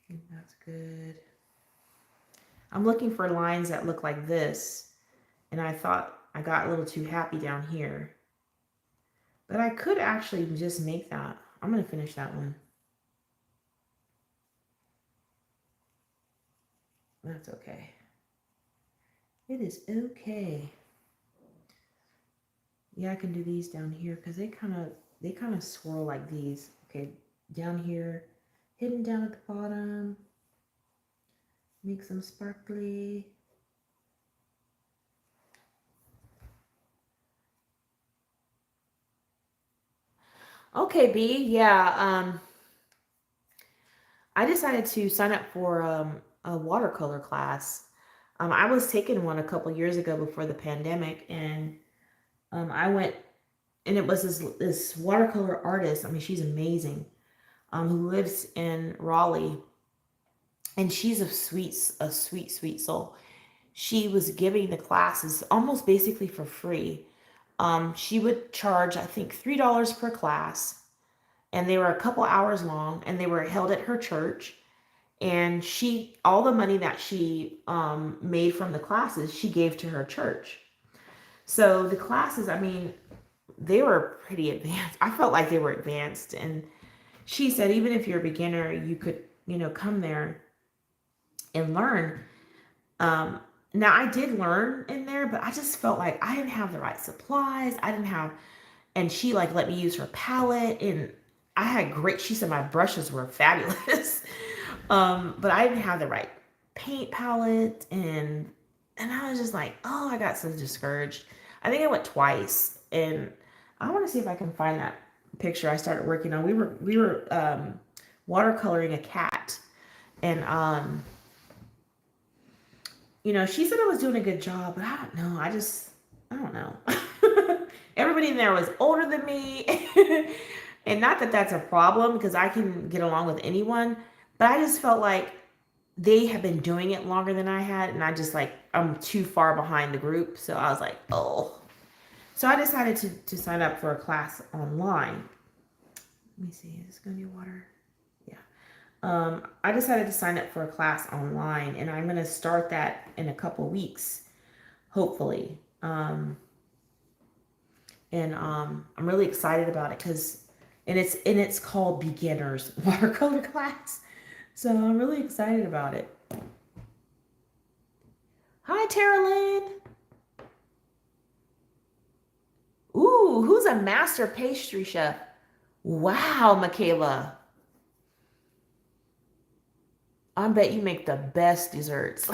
Speaker 1: think that's good. I'm looking for lines that look like this. And I thought I got a little too happy down here. But I could actually just make that. I'm going to finish that one. That's okay. It is okay. Yeah, I can do these down here because they kind of swirl like these. Okay, down here, hidden down at the bottom. Make some sparkly. Okay, B. Yeah. I decided to sign up for a watercolor class. I was taking one a couple years ago before the pandemic, and I went, and it was this watercolor artist. I mean, she's amazing. Who lives in Raleigh, and she's a sweet soul. She was giving the classes almost basically for free. She would charge, I think, $3 per class, and they were a couple hours long, and they were held at her church. And she, all the money that she made from the classes, she gave to her church. So the classes, I mean, they were pretty advanced. I felt like they were advanced, and she said even if you're a beginner, you could, come there and learn. Now I did learn in there, but I just felt like I didn't have the right supplies. I didn't have, and she like let me use her palette, and I had great. She said my brushes were fabulous, but I didn't have the right paint palette, and I was just like, oh, I got so discouraged. I think I went twice, and I want to see if I can find that picture I started working on. We were watercoloring a cat, and she said I was doing a good job, but I don't know. I don't know. Everybody in there was older than me. And not that that's a problem because I can get along with anyone, but I just felt like they have been doing it longer than I had. And I'm too far behind the group. So I was like, oh. So I decided to sign up for a class online. Let me see. Is this going to be water? I decided to sign up for a class online, and I'm going to start that in a couple weeks, hopefully. I'm really excited about it and it's called Beginners Watercolor Class. So I'm really excited about it. Hi, Tara Lynn. Ooh, who's a master pastry chef? Wow, Michaela. I bet you make the best desserts.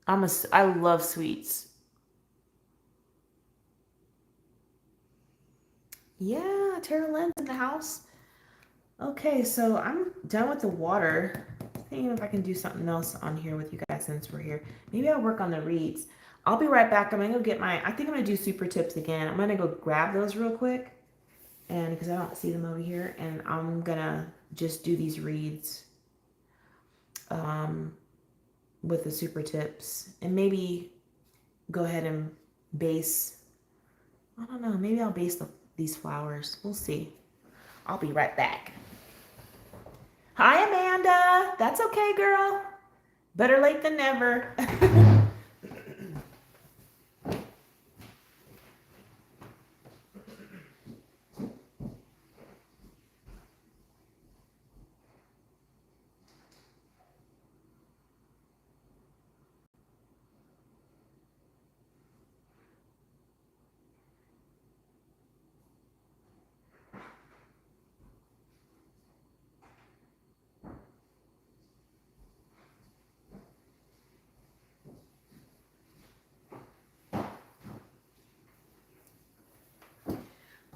Speaker 1: I love sweets. Yeah, Tara Lynn's in the house. Okay, so I'm done with the water. Thinking if I can do something else on here with you guys since we're here. Maybe I'll work on the reeds. I'll be right back. I'm gonna go get I think I'm gonna do super tips again. I'm gonna go grab those real quick, and because I don't see them over here, and I'm gonna just do these reeds with the super tips, and maybe go ahead and base. I don't know. Maybe I'll base these flowers. We'll see. I'll be right back. Hi, Amanda. That's okay, girl. Better late than never.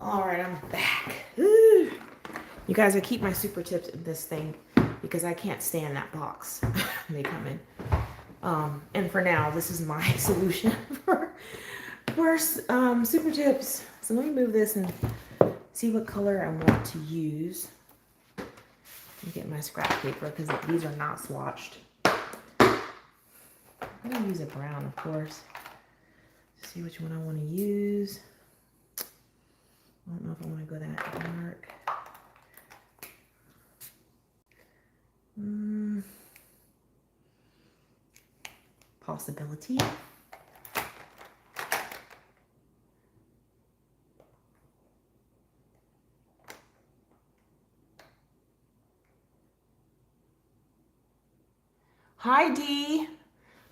Speaker 1: All right, I'm back. Ooh. You guys, I keep my super tips in this thing because I can't stand that box they come in. And for now, this is my solution for super tips. So let me move this and see what color I want to use. Let me get my scrap paper because these are not swatched. I'm going to use a brown, of course. See which one I want to use. I don't know if I want to go that dark. Possibility. Hi D.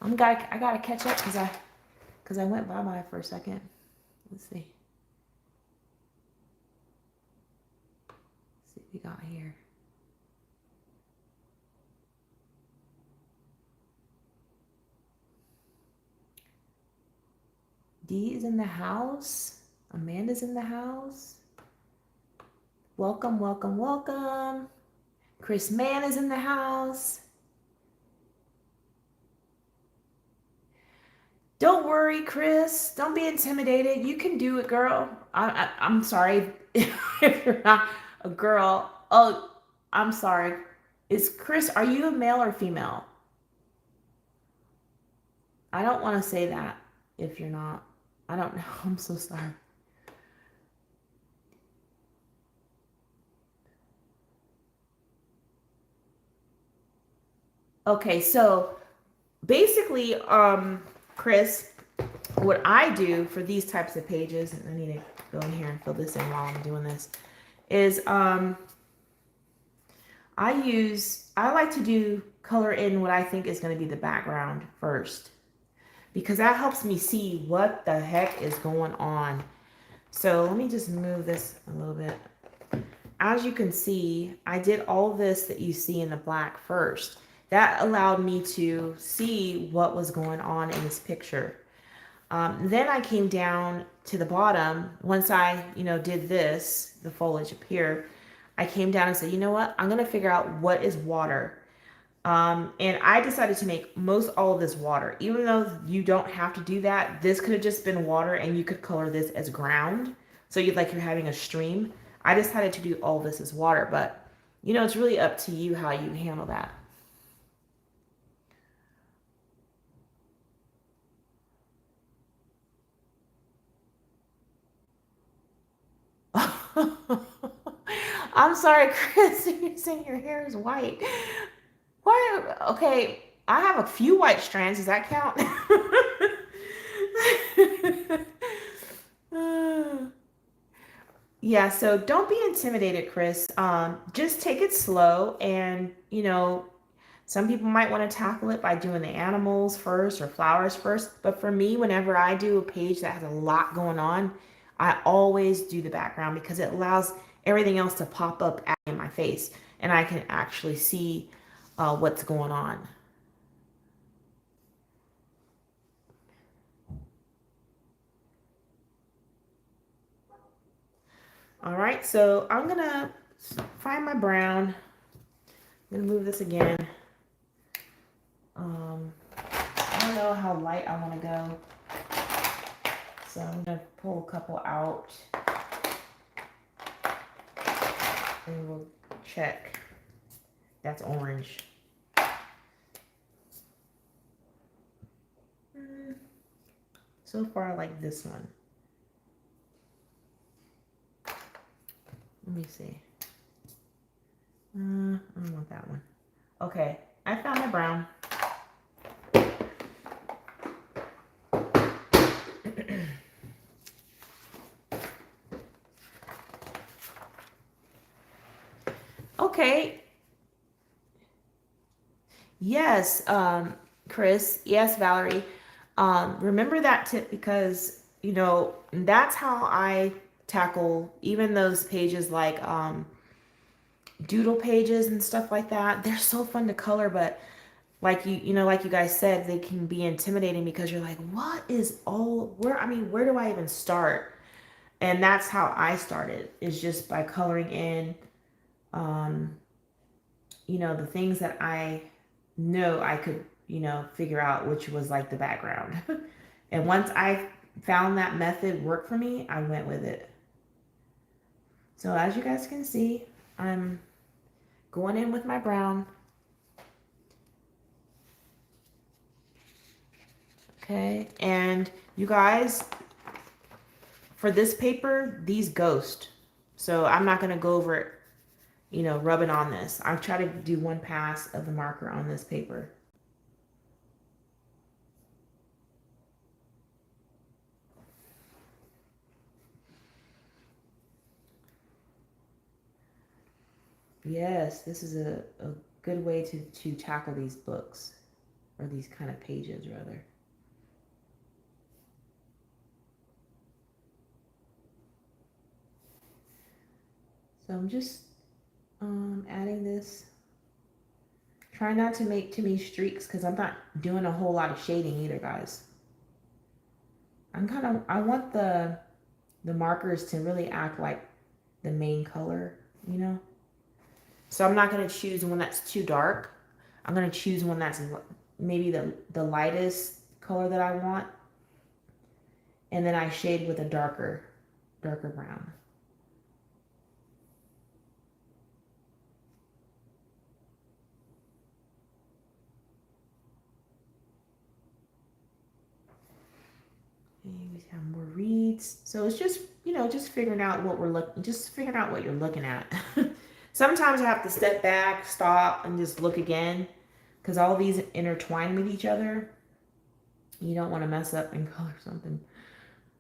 Speaker 1: I gotta catch up because I went bye for a second. Let's see. Let's see what we got here. D is in the house. Amanda's in the house. Welcome, welcome, welcome. Chris Mann is in the house. Don't worry, Chris. Don't be intimidated. You can do it, girl. I'm sorry if you're not a girl. Oh, I'm sorry. Is Chris, are you a male or female? I don't want to say that if you're not. I don't know. I'm so sorry. Okay, so basically, Chris, what I do for these types of pages, and I need to go in here and fill this in while I'm doing this, is I like to do color in what I think is going to be the background first, because that helps me see what the heck is going on. So let me just move this a little bit. As you can see, I did all this that you see in the black first. That allowed me to see what was going on in this picture. Then I came down to the bottom. Once I, did this, the foliage up here, I came down and said, you know what? I'm going to figure out what is water. And I decided to make most all of this water. Even though you don't have to do that, this could have just been water and you could color this as ground. So you're having a stream. I decided to do all this as water, but it's really up to you how you handle that. I'm sorry, Chris, you're saying your hair is white. Why? Okay, I have a few white strands. Does that count? Yeah, so don't be intimidated, Chris. Just take it slow, and some people might want to tackle it by doing the animals first or flowers first. But for me, whenever I do a page that has a lot going on, I always do the background because it allows everything else to pop up in my face and I can actually see what's going on. All right, so I'm going to find my brown. I'm going to move this again. I don't know how light I want to go. So I'm going to pull a couple out. And we'll check. That's orange. So far I like this one. Let me see. I don't want that one. Okay, I found my brown. Okay. Yes, Chris. Yes, Valerie. Remember that tip because, that's how I tackle even those pages like doodle pages and stuff like that. They're so fun to color, but like like you guys said, they can be intimidating because you're like, what is where do I even start? And that's how I started, is just by coloring in the things that I know I could, figure out, which was like the background. And once I found that method worked for me, I went with it. So as you guys can see, I'm going in with my brown. Okay, and you guys, for this paper, these ghost. So I'm not going to go over it rubbing on this. I try to do one pass of the marker on this paper. Yes, this is a good way to tackle these books, or these kind of pages, rather. So I'm just adding this. Try not to make too many streaks because I'm not doing a whole lot of shading either, guys. I want the markers to really act like the main color, you know? So I'm not going to choose one that's too dark. I'm going to choose one that's maybe the lightest color that I want. And then I shade with a darker brown. And we have more reeds. So it's just, just figuring out what you're looking at. Sometimes I have to step back, stop, and just look again because all these intertwine with each other. You don't want to mess up and color something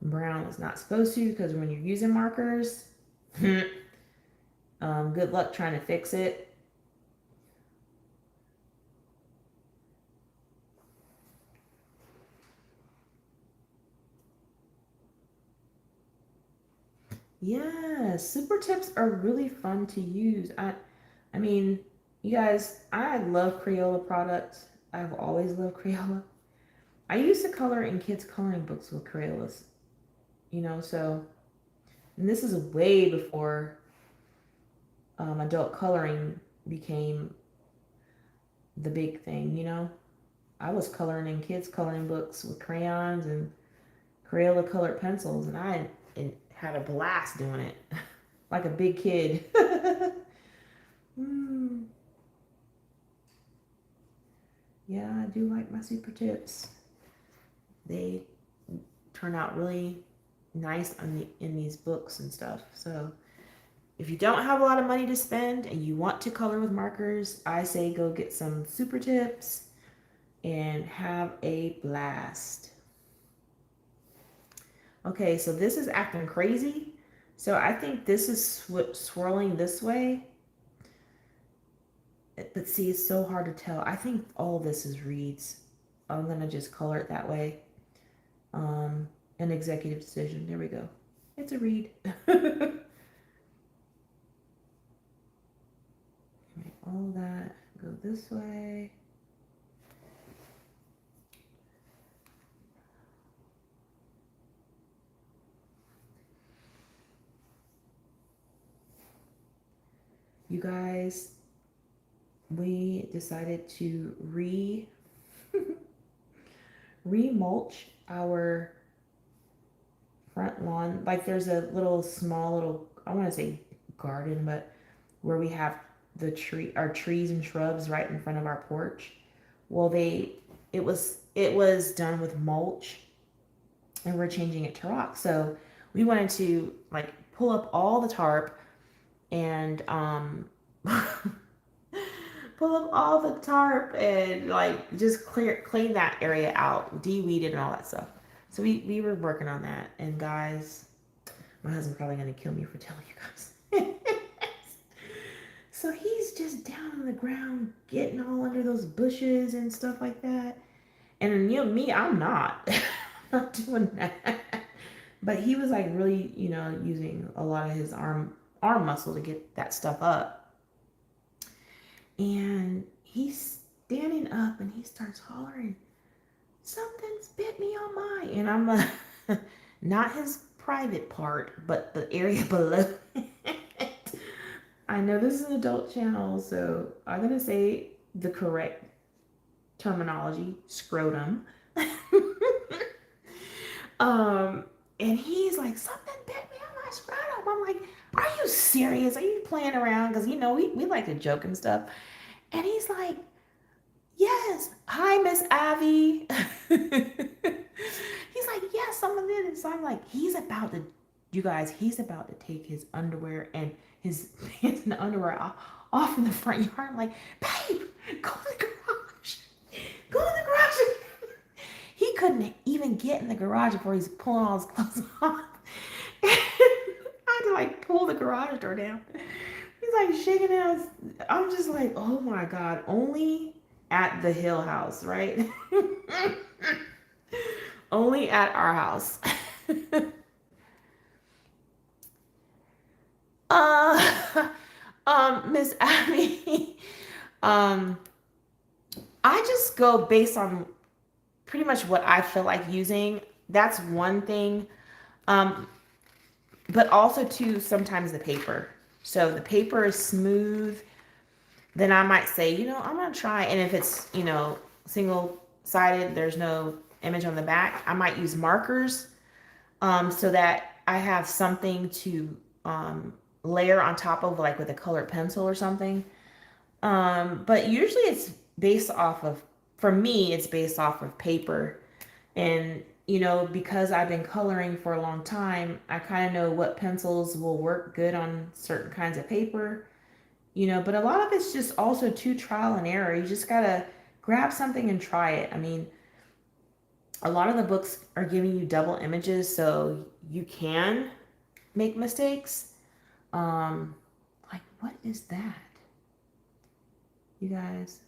Speaker 1: brown that's not supposed to, because when you're using markers, good luck trying to fix it. Yeah, super tips are really fun to use. I mean, you guys, I love Crayola products. I've always loved Crayola. I used to color in kids' coloring books with Crayolas, so, and this is way before adult coloring became the big thing. I was coloring in kids' coloring books with crayons and Crayola colored pencils, and I had a blast doing it like a big kid. mm. Yeah, I do like my super tips. They turn out really nice in these books and stuff. So if you don't have a lot of money to spend and you want to color with markers, I say go get some super tips and have a blast. Okay, so this is acting crazy. So I think this is swirling this way. But see, it's so hard to tell. I think all of this is reeds. I'm going to just color it that way. An executive decision. There we go. It's a reed. All that go this way. You guys, we decided to re-mulch our front lawn. Like there's a small little, I want to say garden, but where we have our trees and shrubs right in front of our porch. Well, it was done with mulch, and we're changing it to rock. So we wanted to like pull up all the tarp and pull up all the tarp and like just clean that area out, de-weed it and all that stuff. So we were working on that. And guys, my husband's probably gonna kill me for telling you guys. So he's just down on the ground getting all under those bushes and stuff like that. And me, I'm not. I'm not doing that. But he was like really, using a lot of his arm muscle to get that stuff up. And he's standing up and he starts hollering, "Something's bit me on my," and I'm not his private part, but the area below. I know this is an adult channel, so I'm gonna say the correct terminology: scrotum. And he's like, "Something bit me on my scrotum." I'm like, "Are you serious? Are you playing around?" Because we like to joke and stuff. And he's like, "Yes, hi, Miss Abby." He's like, "Yes, something did it." So I'm like, he's about to You guys, he's about to take his underwear and his pants and underwear off in the front yard. I'm like, babe, go in the garage. Go in the garage. He couldn't even get in the garage before he's pulling all his clothes off. I had to like pull the garage door down. He's like shaking it. I'm just like, oh my God, only at the Hill House, right? Only at our house. uh, Miss Abby, um, I just go based on pretty much what I feel like using. That's one thing. Um, but also too, sometimes the paper. So the paper is smooth, then I might say, I'm gonna try. And if it's, single sided, there's no image on the back, I might use markers, so that I have something to layer on top of, like with a colored pencil or something. But usually it's based off of, for me, it's based off of paper. And, because I've been coloring for a long time, I kind of know what pencils will work good on certain kinds of paper. But a lot of it's just also too trial and error. You just gotta grab something and try it. I mean, a lot of the books are giving you double images, so you can make mistakes. Like, what is that? You guys,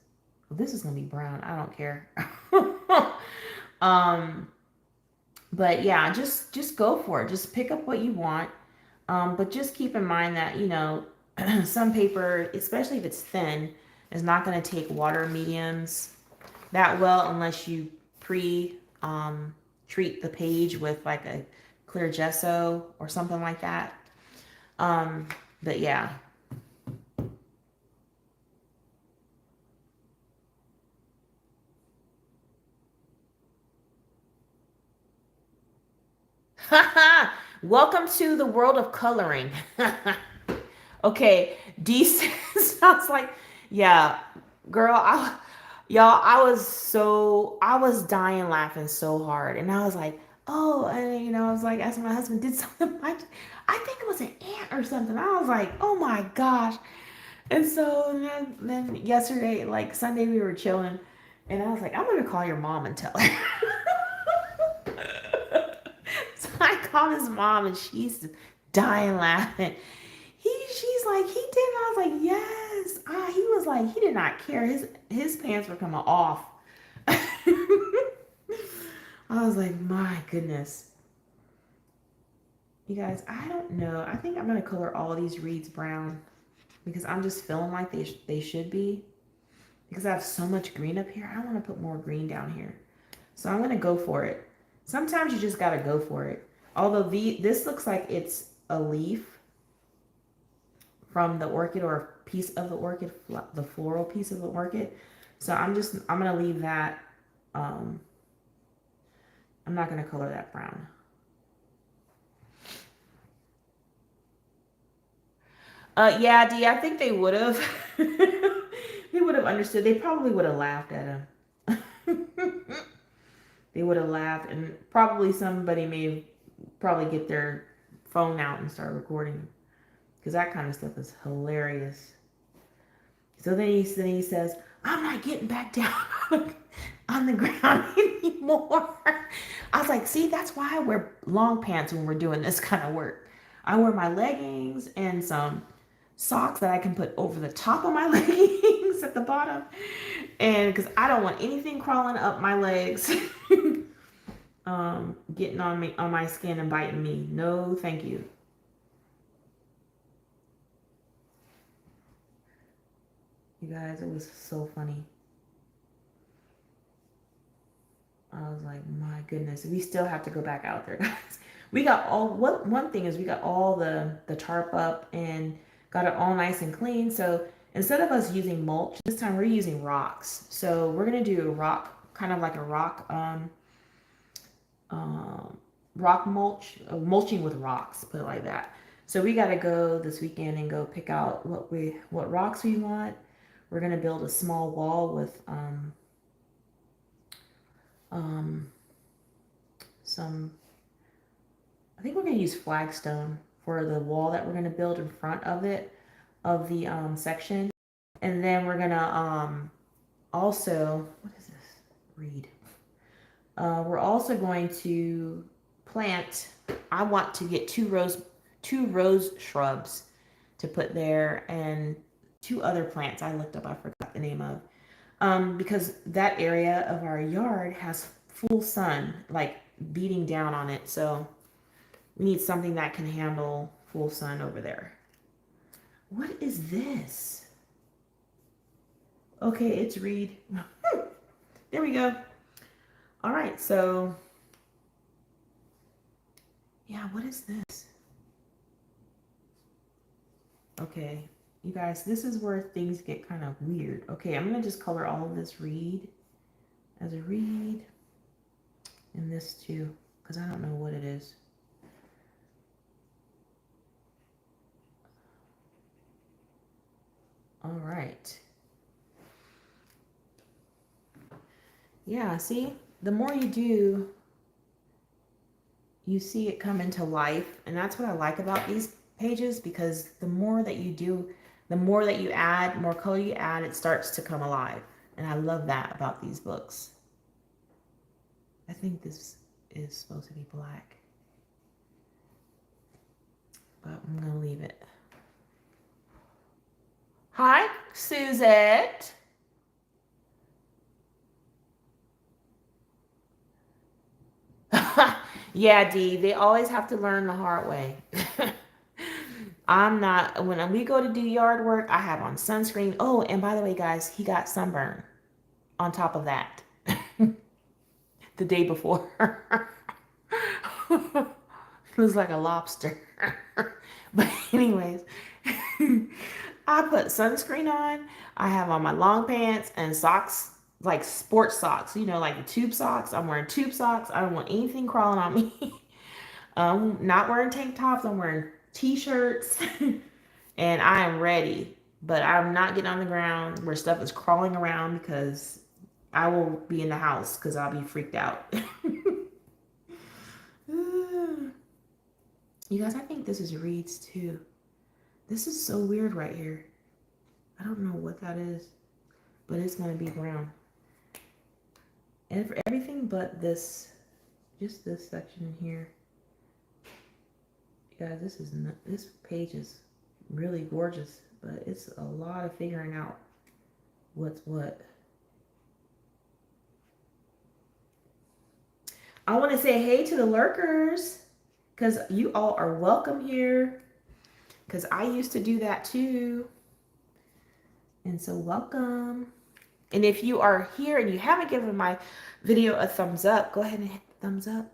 Speaker 1: well, this is gonna be brown. I don't care. um, but yeah, just go for it. Just pick up what you want. But just keep in mind that, some paper, especially if it's thin, is not going to take water mediums that well unless you pre treat the page with like a clear gesso or something like that. But yeah. Welcome to the world of coloring. Okay, D sounds like, yeah, girl. Y'all, I was dying laughing so hard, and I was like, oh, and I was like asking my husband, did something? I think it was an ant or something. I was like, oh my gosh. And so then yesterday, like Sunday, we were chilling, and I was like, I'm gonna call your mom and tell her. So I called his mom, and she's dying laughing. She's like, he did. And I was like, yes. He was like, he did not care. His pants were coming off. I was like, my goodness. You guys, I don't know. I think I'm gonna color all these reeds brown because I'm just feeling like they should be. Because I have so much green up here, I want to put more green down here. So I'm gonna go for it. Sometimes you just gotta go for it. Although this looks like it's a leaf from the orchid or a piece of the orchid, the floral piece of the orchid. So I'm gonna leave that. Um, I'm not gonna color that brown. Yeah, D, I think they would have. They would have understood. They probably would have laughed at him. They would have laughed, and probably somebody may probably get their phone out and start recording, because that kind of stuff is hilarious. So then he says, I'm not getting back down on the ground anymore. I was like, see, that's why I wear long pants when we're doing this kind of work. I wear my leggings and some socks that I can put over the top of my leggings at the bottom. And because I don't want anything crawling up my legs, getting on me, on my skin and biting me. No, thank you. You guys, it was so funny. I was like, my goodness, we still have to go back out there, guys. We got all, one thing is we got all the tarp up and got it all nice and clean. So instead of us using mulch, this time we're using rocks. So we're gonna do a rock, kind of like a rock, um, rock mulch, mulching with rocks, put it like that. So we got to go this weekend and go pick out what rocks we want. We're gonna build a small wall with um, some I think we're going to use flagstone for the wall that we're going to build in front of it, of the section. And then we're going to also, what is this? Reed. We're also going to plant, I want to get two rose shrubs to put there, and 2 other plants I looked up, I forgot the name of. Because that area of our yard has full sun, like beating down on it. So we need something that can handle full sun over there. What is this? Okay, it's reed. There we go. All right, so yeah, what is this? Okay, you guys, this is where things get kind of weird. Okay, I'm gonna just color all of this reed as a reed, and this too, because I don't know what it is. All right. Yeah, see, the more you do, you see it come into life. And that's what I like about these pages, because the more that you do, the more that you add, more color you add, it starts to come alive. And I love that about these books. I think this is supposed to be black, but I'm going to leave it. Hi, Suzette. Yeah, Dee, they always have to learn the hard way. I'm not, when we go to do yard work, I have on sunscreen. Oh, and by the way, guys, he got sunburn on top of that the day before. It was like a lobster. But anyways, I put sunscreen on. I have on my long pants and socks, like sports socks, you know, like the tube socks. I'm wearing tube socks. I don't want anything crawling on me. Not wearing tank tops. I'm wearing t-shirts. And I am ready. But I'm not getting on the ground where stuff is crawling around, because I will be in the house because I'll be freaked out. You guys, I think this is reeds too. This is so weird right here. I don't know what that is, but it's going to be brown. And for everything but this, just this section here. You guys, this page is really gorgeous, but it's a lot of figuring out what's what. I want to say hey to the lurkers, because you all are welcome here, because I used to do that too. And so welcome. And if you are here and you haven't given my video a thumbs up, go ahead and hit the thumbs up.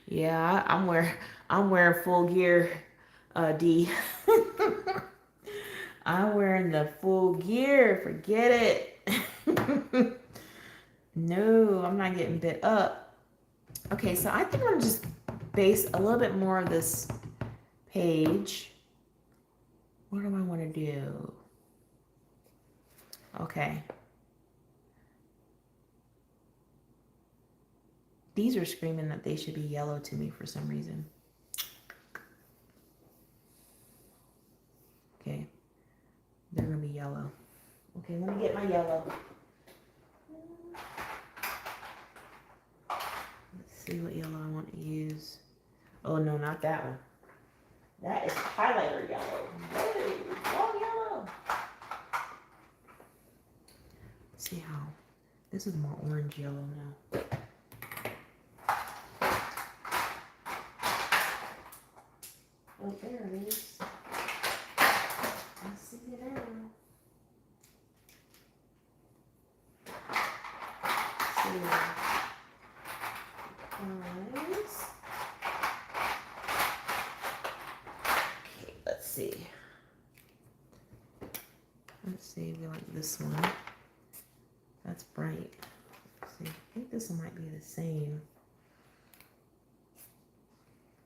Speaker 1: Yeah, I'm wearing full gear, D. I'm wearing the full gear. Forget it. No, I'm not getting bit up. Okay, so I think I'm gonna just base a little bit more of this page. What do I want to do? Okay. These are screaming that they should be yellow to me for some reason. Okay. They're going to be yellow. Okay, let me get my yellow. Let's see what yellow I want to use. Oh, no, not that one. That is highlighter yellow. Hey, wrong yellow. Let's see how. This is more orange yellow now. Oh, there it is. Let's see it now. Okay, let's see. Let's see, we like this one. That's bright. Let's see. I think this one might be the same.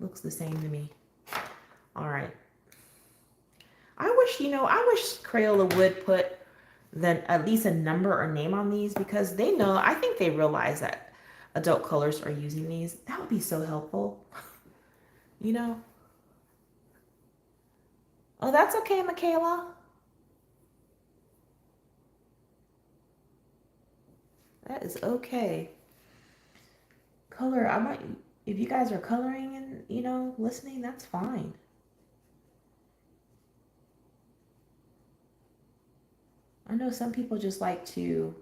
Speaker 1: Looks the same to me. All right. I wish, I wish Crayola would put then at least a number or name on these, because they know, I think they realize that adult colors are using these. That would be so helpful, you know? Oh, that's okay, Michaela. That is okay. Color, I might, if you guys are coloring and, listening, that's fine. I know some people just like to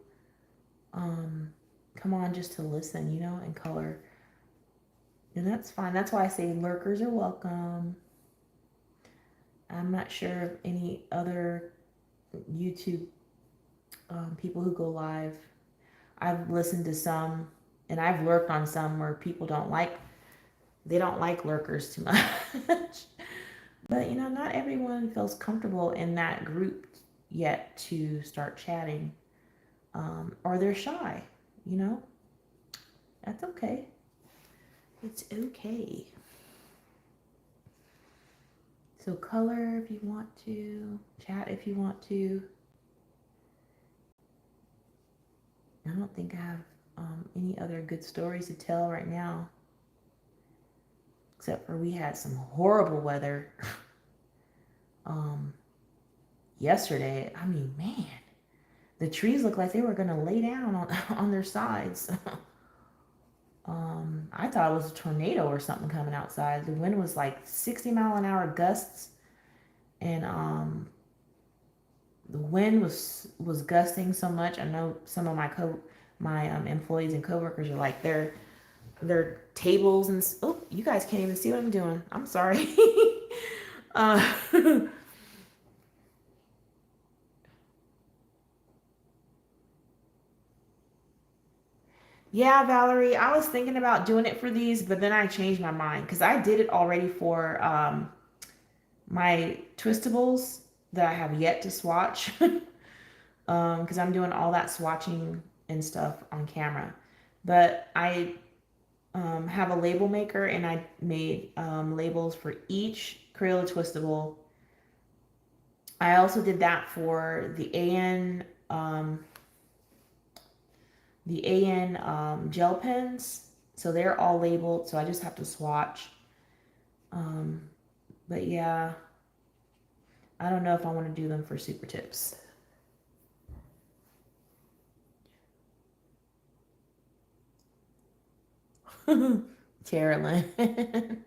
Speaker 1: um, come on just to listen, and color. And that's fine. That's why I say lurkers are welcome. I'm not sure of any other YouTube people who go live. I've listened to some, and I've lurked on some where people they don't like lurkers too much. But not everyone feels comfortable in that group yet to start chatting, or they're shy. You know, that's okay. It's okay. So color if you want to, chat if you want to. I don't think I have any other good stories to tell right now, except for we had some horrible weather yesterday. I mean, man, the trees looked like they were gonna lay down on their sides. I thought it was a tornado or something coming outside. The wind was like 60-mile-an-hour gusts, and the wind was gusting so much. I know some of my employees and coworkers are like their tables and oh, you guys can't even see what I'm doing. I'm sorry. uh, Yeah, Valerie, I was thinking about doing it for these, but then I changed my mind because I did it already for my twistables that I have yet to swatch. Because I'm doing all that swatching and stuff on camera. But I have a label maker, and I made labels for each Crayola twistable. I also did that for the AN gel pens. So they're all labeled, so I just have to swatch. Um, but yeah, I don't know if I want to do them for super tips. Carolyn.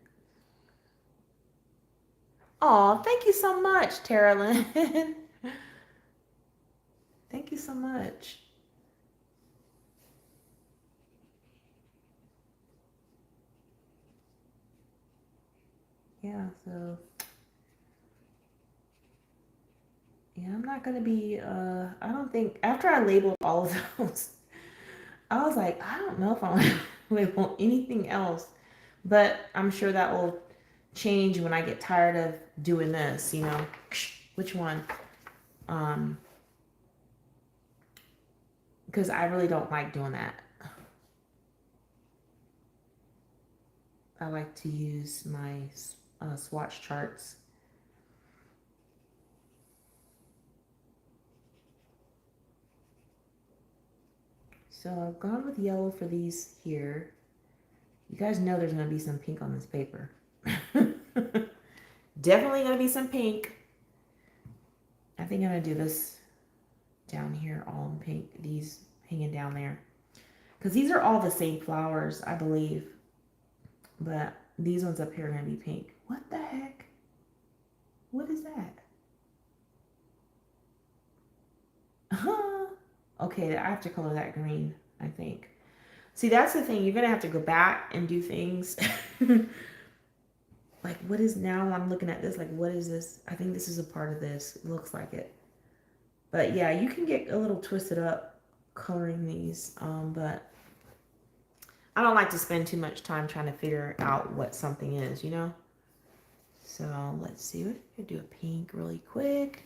Speaker 1: Oh, thank you so much, Carolyn. Thank you so much. Yeah, so yeah, I'm not gonna be I don't think after I labeled all of those, I was like, I don't know if I want to label anything else. But I'm sure that will change when I get tired of doing this. Which one? Um, because I really don't like doing that. I like to use my swatch charts. So I've gone with yellow for these here. You guys know there's going to be some pink on this paper. Definitely going to be some pink. I think I'm going to do this down here all in pink. These hanging down there. Because these are all the same flowers, I believe. But these ones up here are going to be pink. What the heck? What is that? Okay, I have to color that green, I think. See, that's the thing. You're going to have to go back and do things. Like, what is now? I'm looking at this. Like, what is this? I think this is a part of this. It looks like it. But yeah, you can get a little twisted up coloring these. But I don't like to spend too much time trying to figure out what something is. So let's see. What if I do a pink really quick?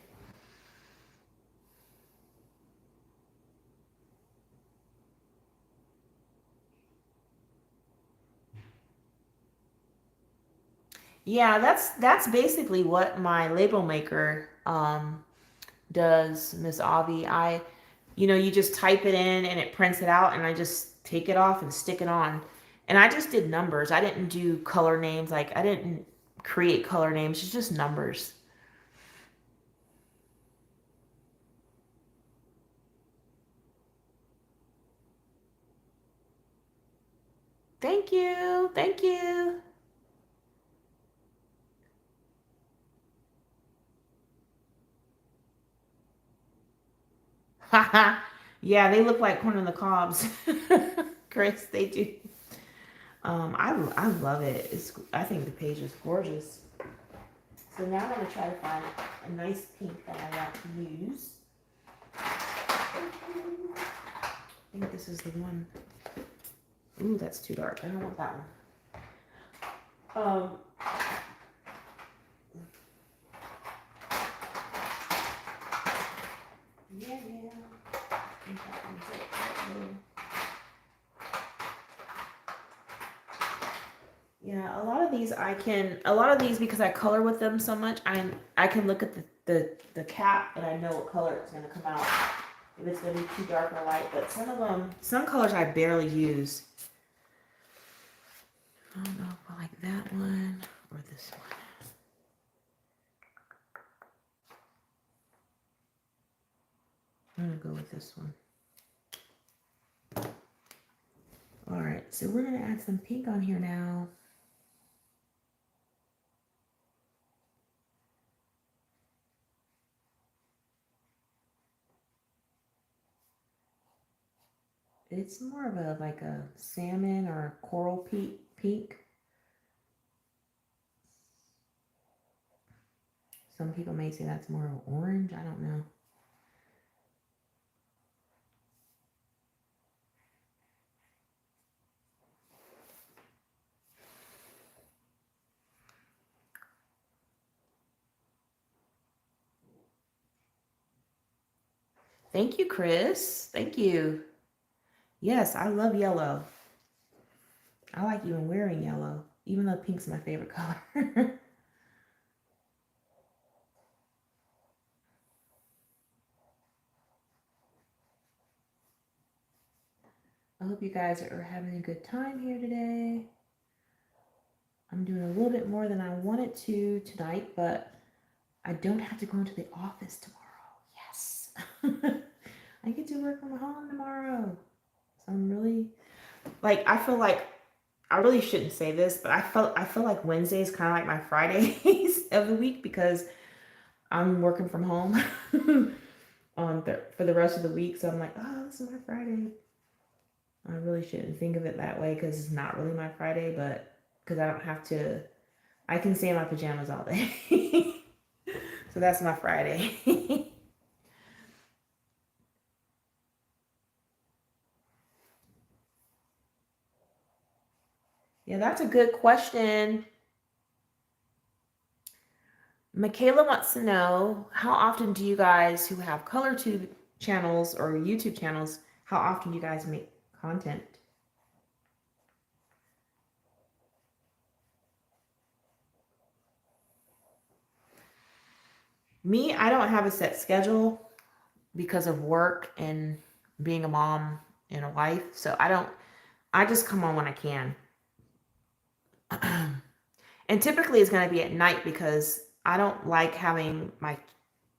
Speaker 1: Yeah, that's basically what my label maker does Miss Avi. You just type it in and it prints it out, and I just take it off and stick it on. And I just did numbers. I didn't do color names. Like, I didn't create color names. It's just numbers. Thank you. Thank you. Yeah, they look like corn on the cobs. Chris, they do. I love it. I think the page is gorgeous. So now I'm gonna try to find a nice pink that I want to use. I think this is the one. Ooh, that's too dark. I don't want that one. Yeah. I think that one's it. Yeah, a lot of these because I color with them so much, I can look at the cap and I know what color it's gonna come out. If it's gonna be too dark or light, but some colors I barely use. I don't know if I like that one or this one. I'm gonna go with this one. All right, so we're gonna add some pink on here now. It's more of like a salmon or a coral pink. Some people may say that's more of an orange. I don't know. Thank you, Chris. Thank you. Yes, I love yellow. I like even wearing yellow, even though pink's my favorite color. I hope you guys are having a good time here today. I'm doing a little bit more than I wanted to tonight, but I don't have to go into the office tomorrow. Yes. I get to work from home tomorrow. So I'm really I feel like I really shouldn't say this, but I feel like Wednesday is kind of like my Fridays of the week because I'm working from home for the rest of the week. So I'm like, oh, this is my Friday. I really shouldn't think of it that way because it's not really my Friday, but because I don't have to, I can stay in my pajamas all day. So that's my Friday. Yeah, that's a good question. Michaela wants to know, how often do you guys who have color tube channels or YouTube channels, how often do you guys make content? Me, I don't have a set schedule because of work and being a mom and a wife. So I just come on when I can. And typically it's going to be at night because I don't like having my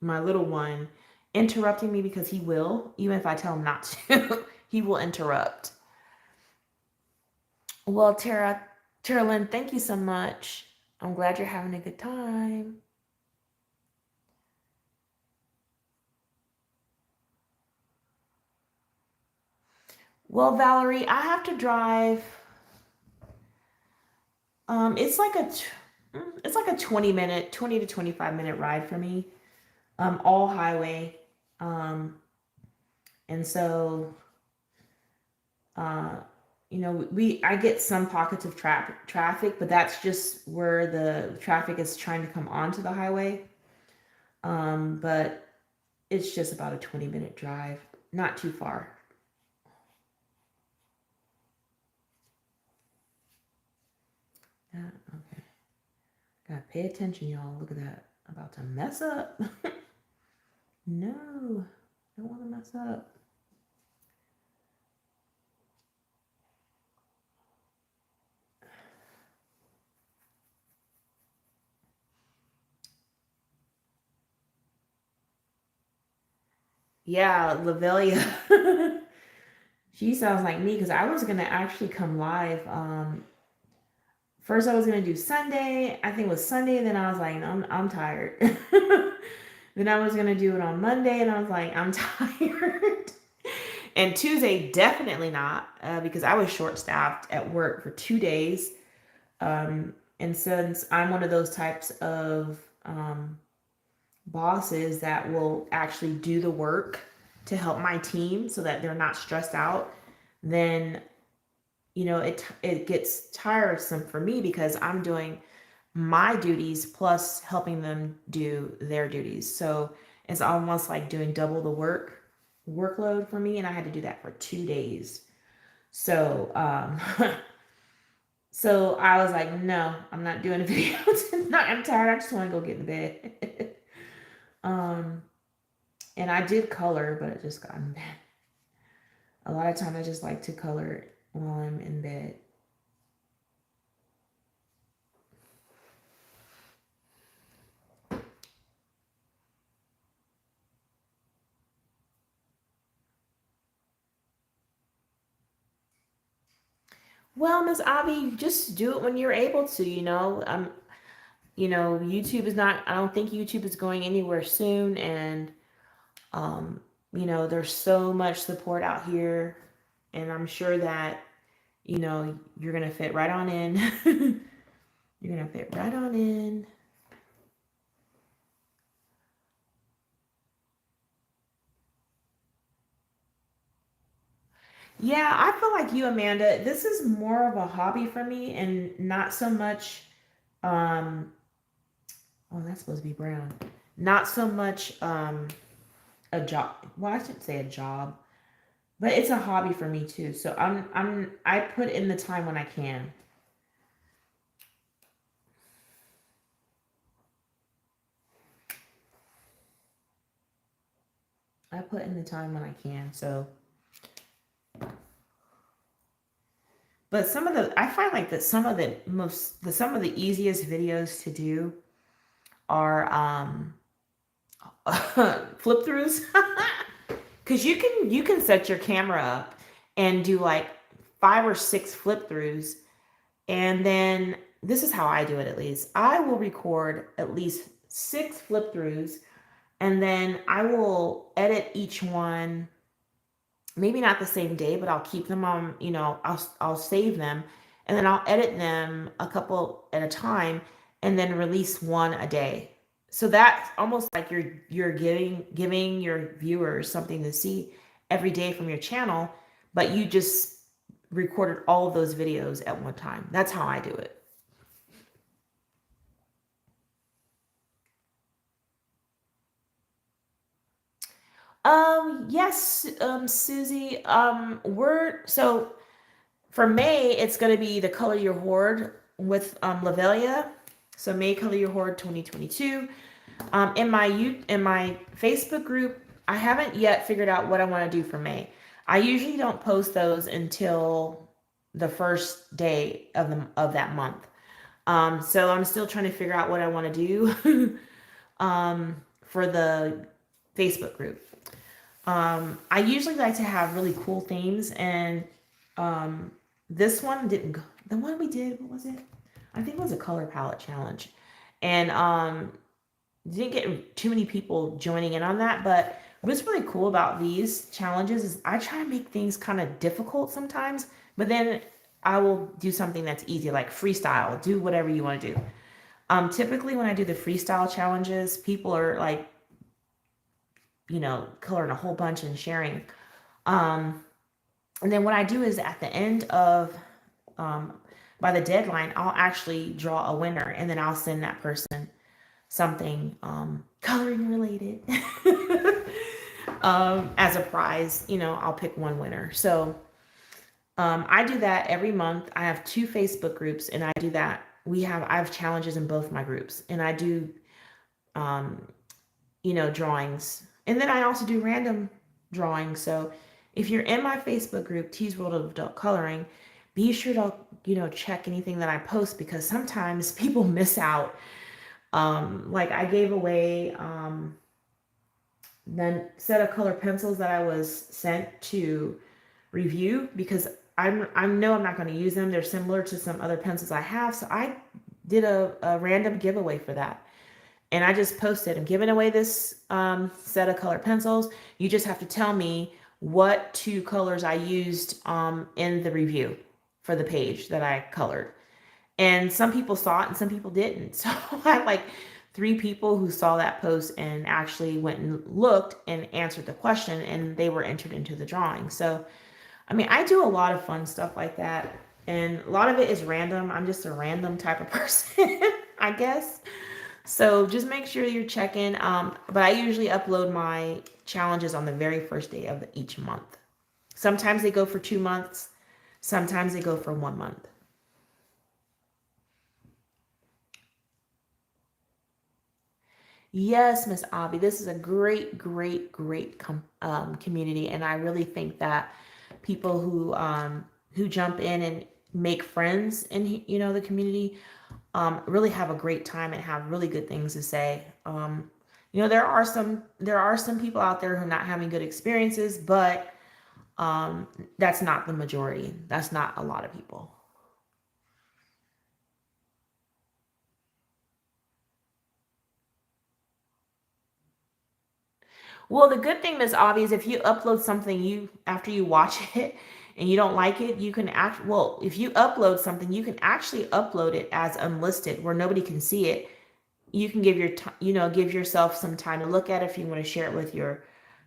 Speaker 1: little one interrupting me because he will, even if I tell him not to, he will interrupt. Well, Tara Lynn, thank you so much. I'm glad you're having a good time. Well, Valerie, I have to drive. It's like a 20 to 25 minute ride for me. All highway. Um, and so uh, I get some pockets of traffic, but that's just where the traffic is trying to come onto the highway. But it's just about a 20-minute drive, not too far. Okay. Gotta pay attention, y'all. Look at that. About to mess up. No, don't want to mess up. Yeah, Lavelia. She sounds like me because I was gonna actually come live. First I was gonna do Sunday. I think it was Sunday. Then I was like, no, I'm tired. Then I was gonna do it on Monday, and I was like, I'm tired. And Tuesday, definitely not, because I was short staffed at work for 2 days. And since I'm one of those types of bosses that will actually do the work to help my team so that they're not stressed out, then it gets tiresome for me because I'm doing my duties plus helping them do their duties. So it's almost like doing double the workload for me, and I had to do that for 2 days. So so I was like, no, I'm not doing a video tonight. I'm tired. I just want to go get in bed. um and I did color, but it just got in bed. A lot of times I just like to color while I'm in bed. Well, Miss Avi, just do it when you're able to. YouTube is not, I don't think YouTube is going anywhere soon. And, um, there's so much support out here. And I'm sure that, you're going to fit right on in. You're going to fit right on in. Yeah, I feel like you, Amanda. This is more of a hobby for me and not so much, um, oh, that's supposed to be brown. Not so much, a job. Well, I shouldn't say a job, but it's a hobby for me too. So I put in the time when I can. I put in the time when I can. So, but I find like that some of the easiest videos to do are flip throughs. Because you can set your camera up and do like 5 or 6 flip throughs, and then this is how I do it. At least I will record at least 6 flip throughs, and then I will edit each one. Maybe not the same day, but I'll keep them on. I'll save them, and then I'll edit them a couple at a time, and then release one a day. So that's almost like you're giving your viewers something to see every day from your channel, but you just recorded all of those videos at one time. That's how I do it. Yes, Susie. We're so for May, it's going to be the Color Your Hoard with Lavelia. So May Color Your Hoard 2022. In my Facebook group, I haven't yet figured out what I want to do for May. I usually don't post those until the first day of that month. So I'm still trying to figure out what I want to do for the Facebook group. I usually like to have really cool themes, and this one didn't go. The one we did, what was it? I think it was a color palette challenge, and didn't get too many people joining in on that. But what's really cool about these challenges is I try to make things kind of difficult sometimes, but then I will do something that's easy, like freestyle. Do whatever you want to do. Typically when I do the freestyle challenges, people are like, coloring a whole bunch and sharing. And then what I do is at the end of, by the deadline, I'll actually draw a winner, and then I'll send that person something coloring related as a prize. I'll pick one winner. So I do that every month. I have 2 Facebook groups, and I do that. I have challenges in both my groups, and I do um, drawings. And then I also do random drawings. So if you're in my Facebook group, T's World of Adult Coloring, be sure to, check anything that I post, because sometimes people miss out. Like I gave away the set of color pencils that I was sent to review, because I know I'm not going to use them. They're similar to some other pencils I have. So I did a random giveaway for that. And I just posted, I'm giving away this set of color pencils. You just have to tell me what two colors I used in the review for the page that I colored. And some people saw it and some people didn't. So I had like 3 people who saw that post and actually went and looked and answered the question, and they were entered into the drawing. So, I mean, I do a lot of fun stuff like that. And a lot of it is random. I'm just a random type of person, I guess. So just make sure you're checking. But I usually upload my challenges on the very first day of each month. Sometimes they go for 2 months. Sometimes they go for 1 month. Yes, Miss Avi, this is a great, great, great community, and I really think that people who jump in and make friends in the community really have a great time and have really good things to say. There are some people out there who are not having good experiences, but that's not the majority. That's not a lot of people. Well, the good thing, Miss Avi, is if you upload something you after you watch it and you don't like it, you can if you upload something, you can actually upload it as unlisted where nobody can see it. You can give yourself some time to look at it. If you want to share it with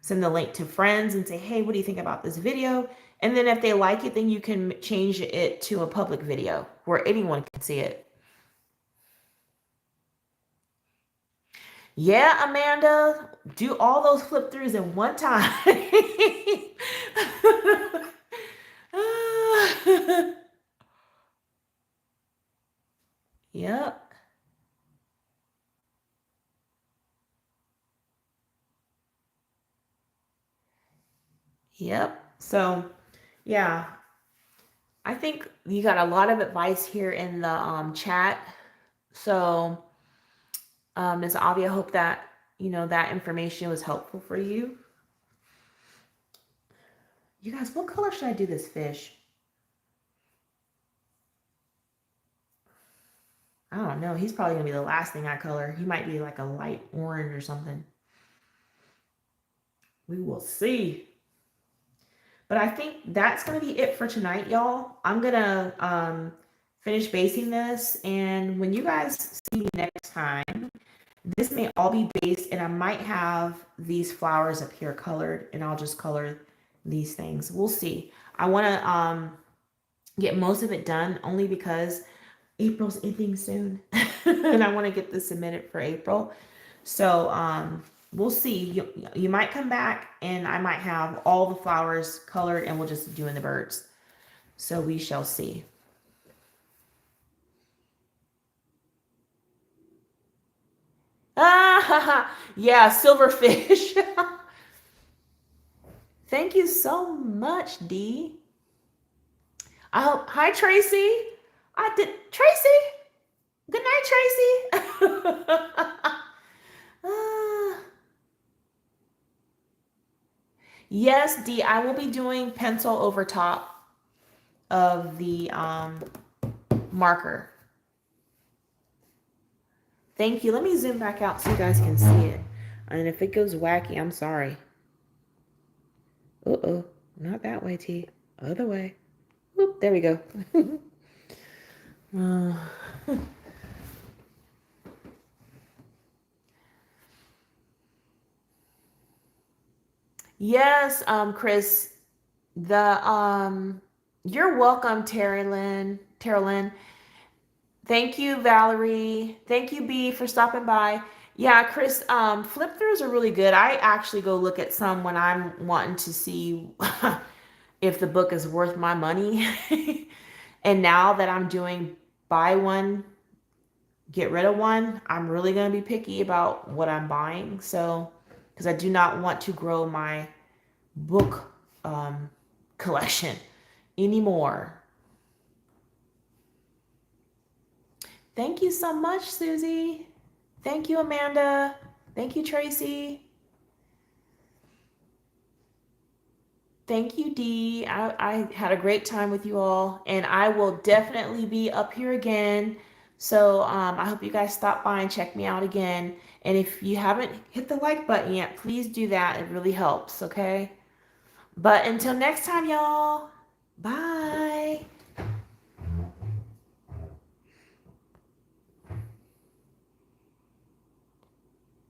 Speaker 1: send the link to friends and say, hey, what do you think about this video? And then if they like it, then you can change it to a public video where anyone can see it. Yeah, Amanda, do all those flip throughs in one time. Yep. Yep. So, yeah, I think you got a lot of advice here in the chat. So, Ms. Avi, I hope that that information was helpful for you. You guys, what color should I do this fish? I don't know. He's probably gonna be the last thing I color. He might be like a light orange or something. We will see. But I think that's gonna be it for tonight, y'all. I'm gonna finish basing this, and when you guys see me next time, this may all be based, and I might have these flowers up here colored, and I'll just color these things. We'll see. I want to get most of it done only because April's ending soon, and I want to get this submitted for April. So we'll see. You might come back, and I might have all the flowers colored, and we'll just do in the birds. So we shall see. Ah, yeah, silverfish. Thank you so much, Dee. Hi, Tracy. I did, Tracy. Good night, Tracy. Yes, Dee. I will be doing pencil over top of the marker. Thank you. Let me zoom back out so you guys can see it. And if it goes wacky, I'm sorry. Uh-oh. Not that way, T. Other way. Whoop, there we go. Yes, Chris. You're welcome, Terrelyn. Thank you, Valerie. Thank you, B, for stopping by. Yeah, Chris, flip throughs are really good. I actually go look at some when I'm wanting to see if the book is worth my money. And now that I'm doing buy one, get rid of one, I'm really going to be picky about what I'm buying. So, because I do not want to grow my book collection anymore. Thank you so much, Susie. Thank you, Amanda. Thank you, Tracy. Thank you, Dee. I had a great time with you all, and I will definitely be up here again. So I hope you guys stop by and check me out again. And if you haven't hit the like button yet, please do that. It really helps, okay? But until next time, y'all, bye.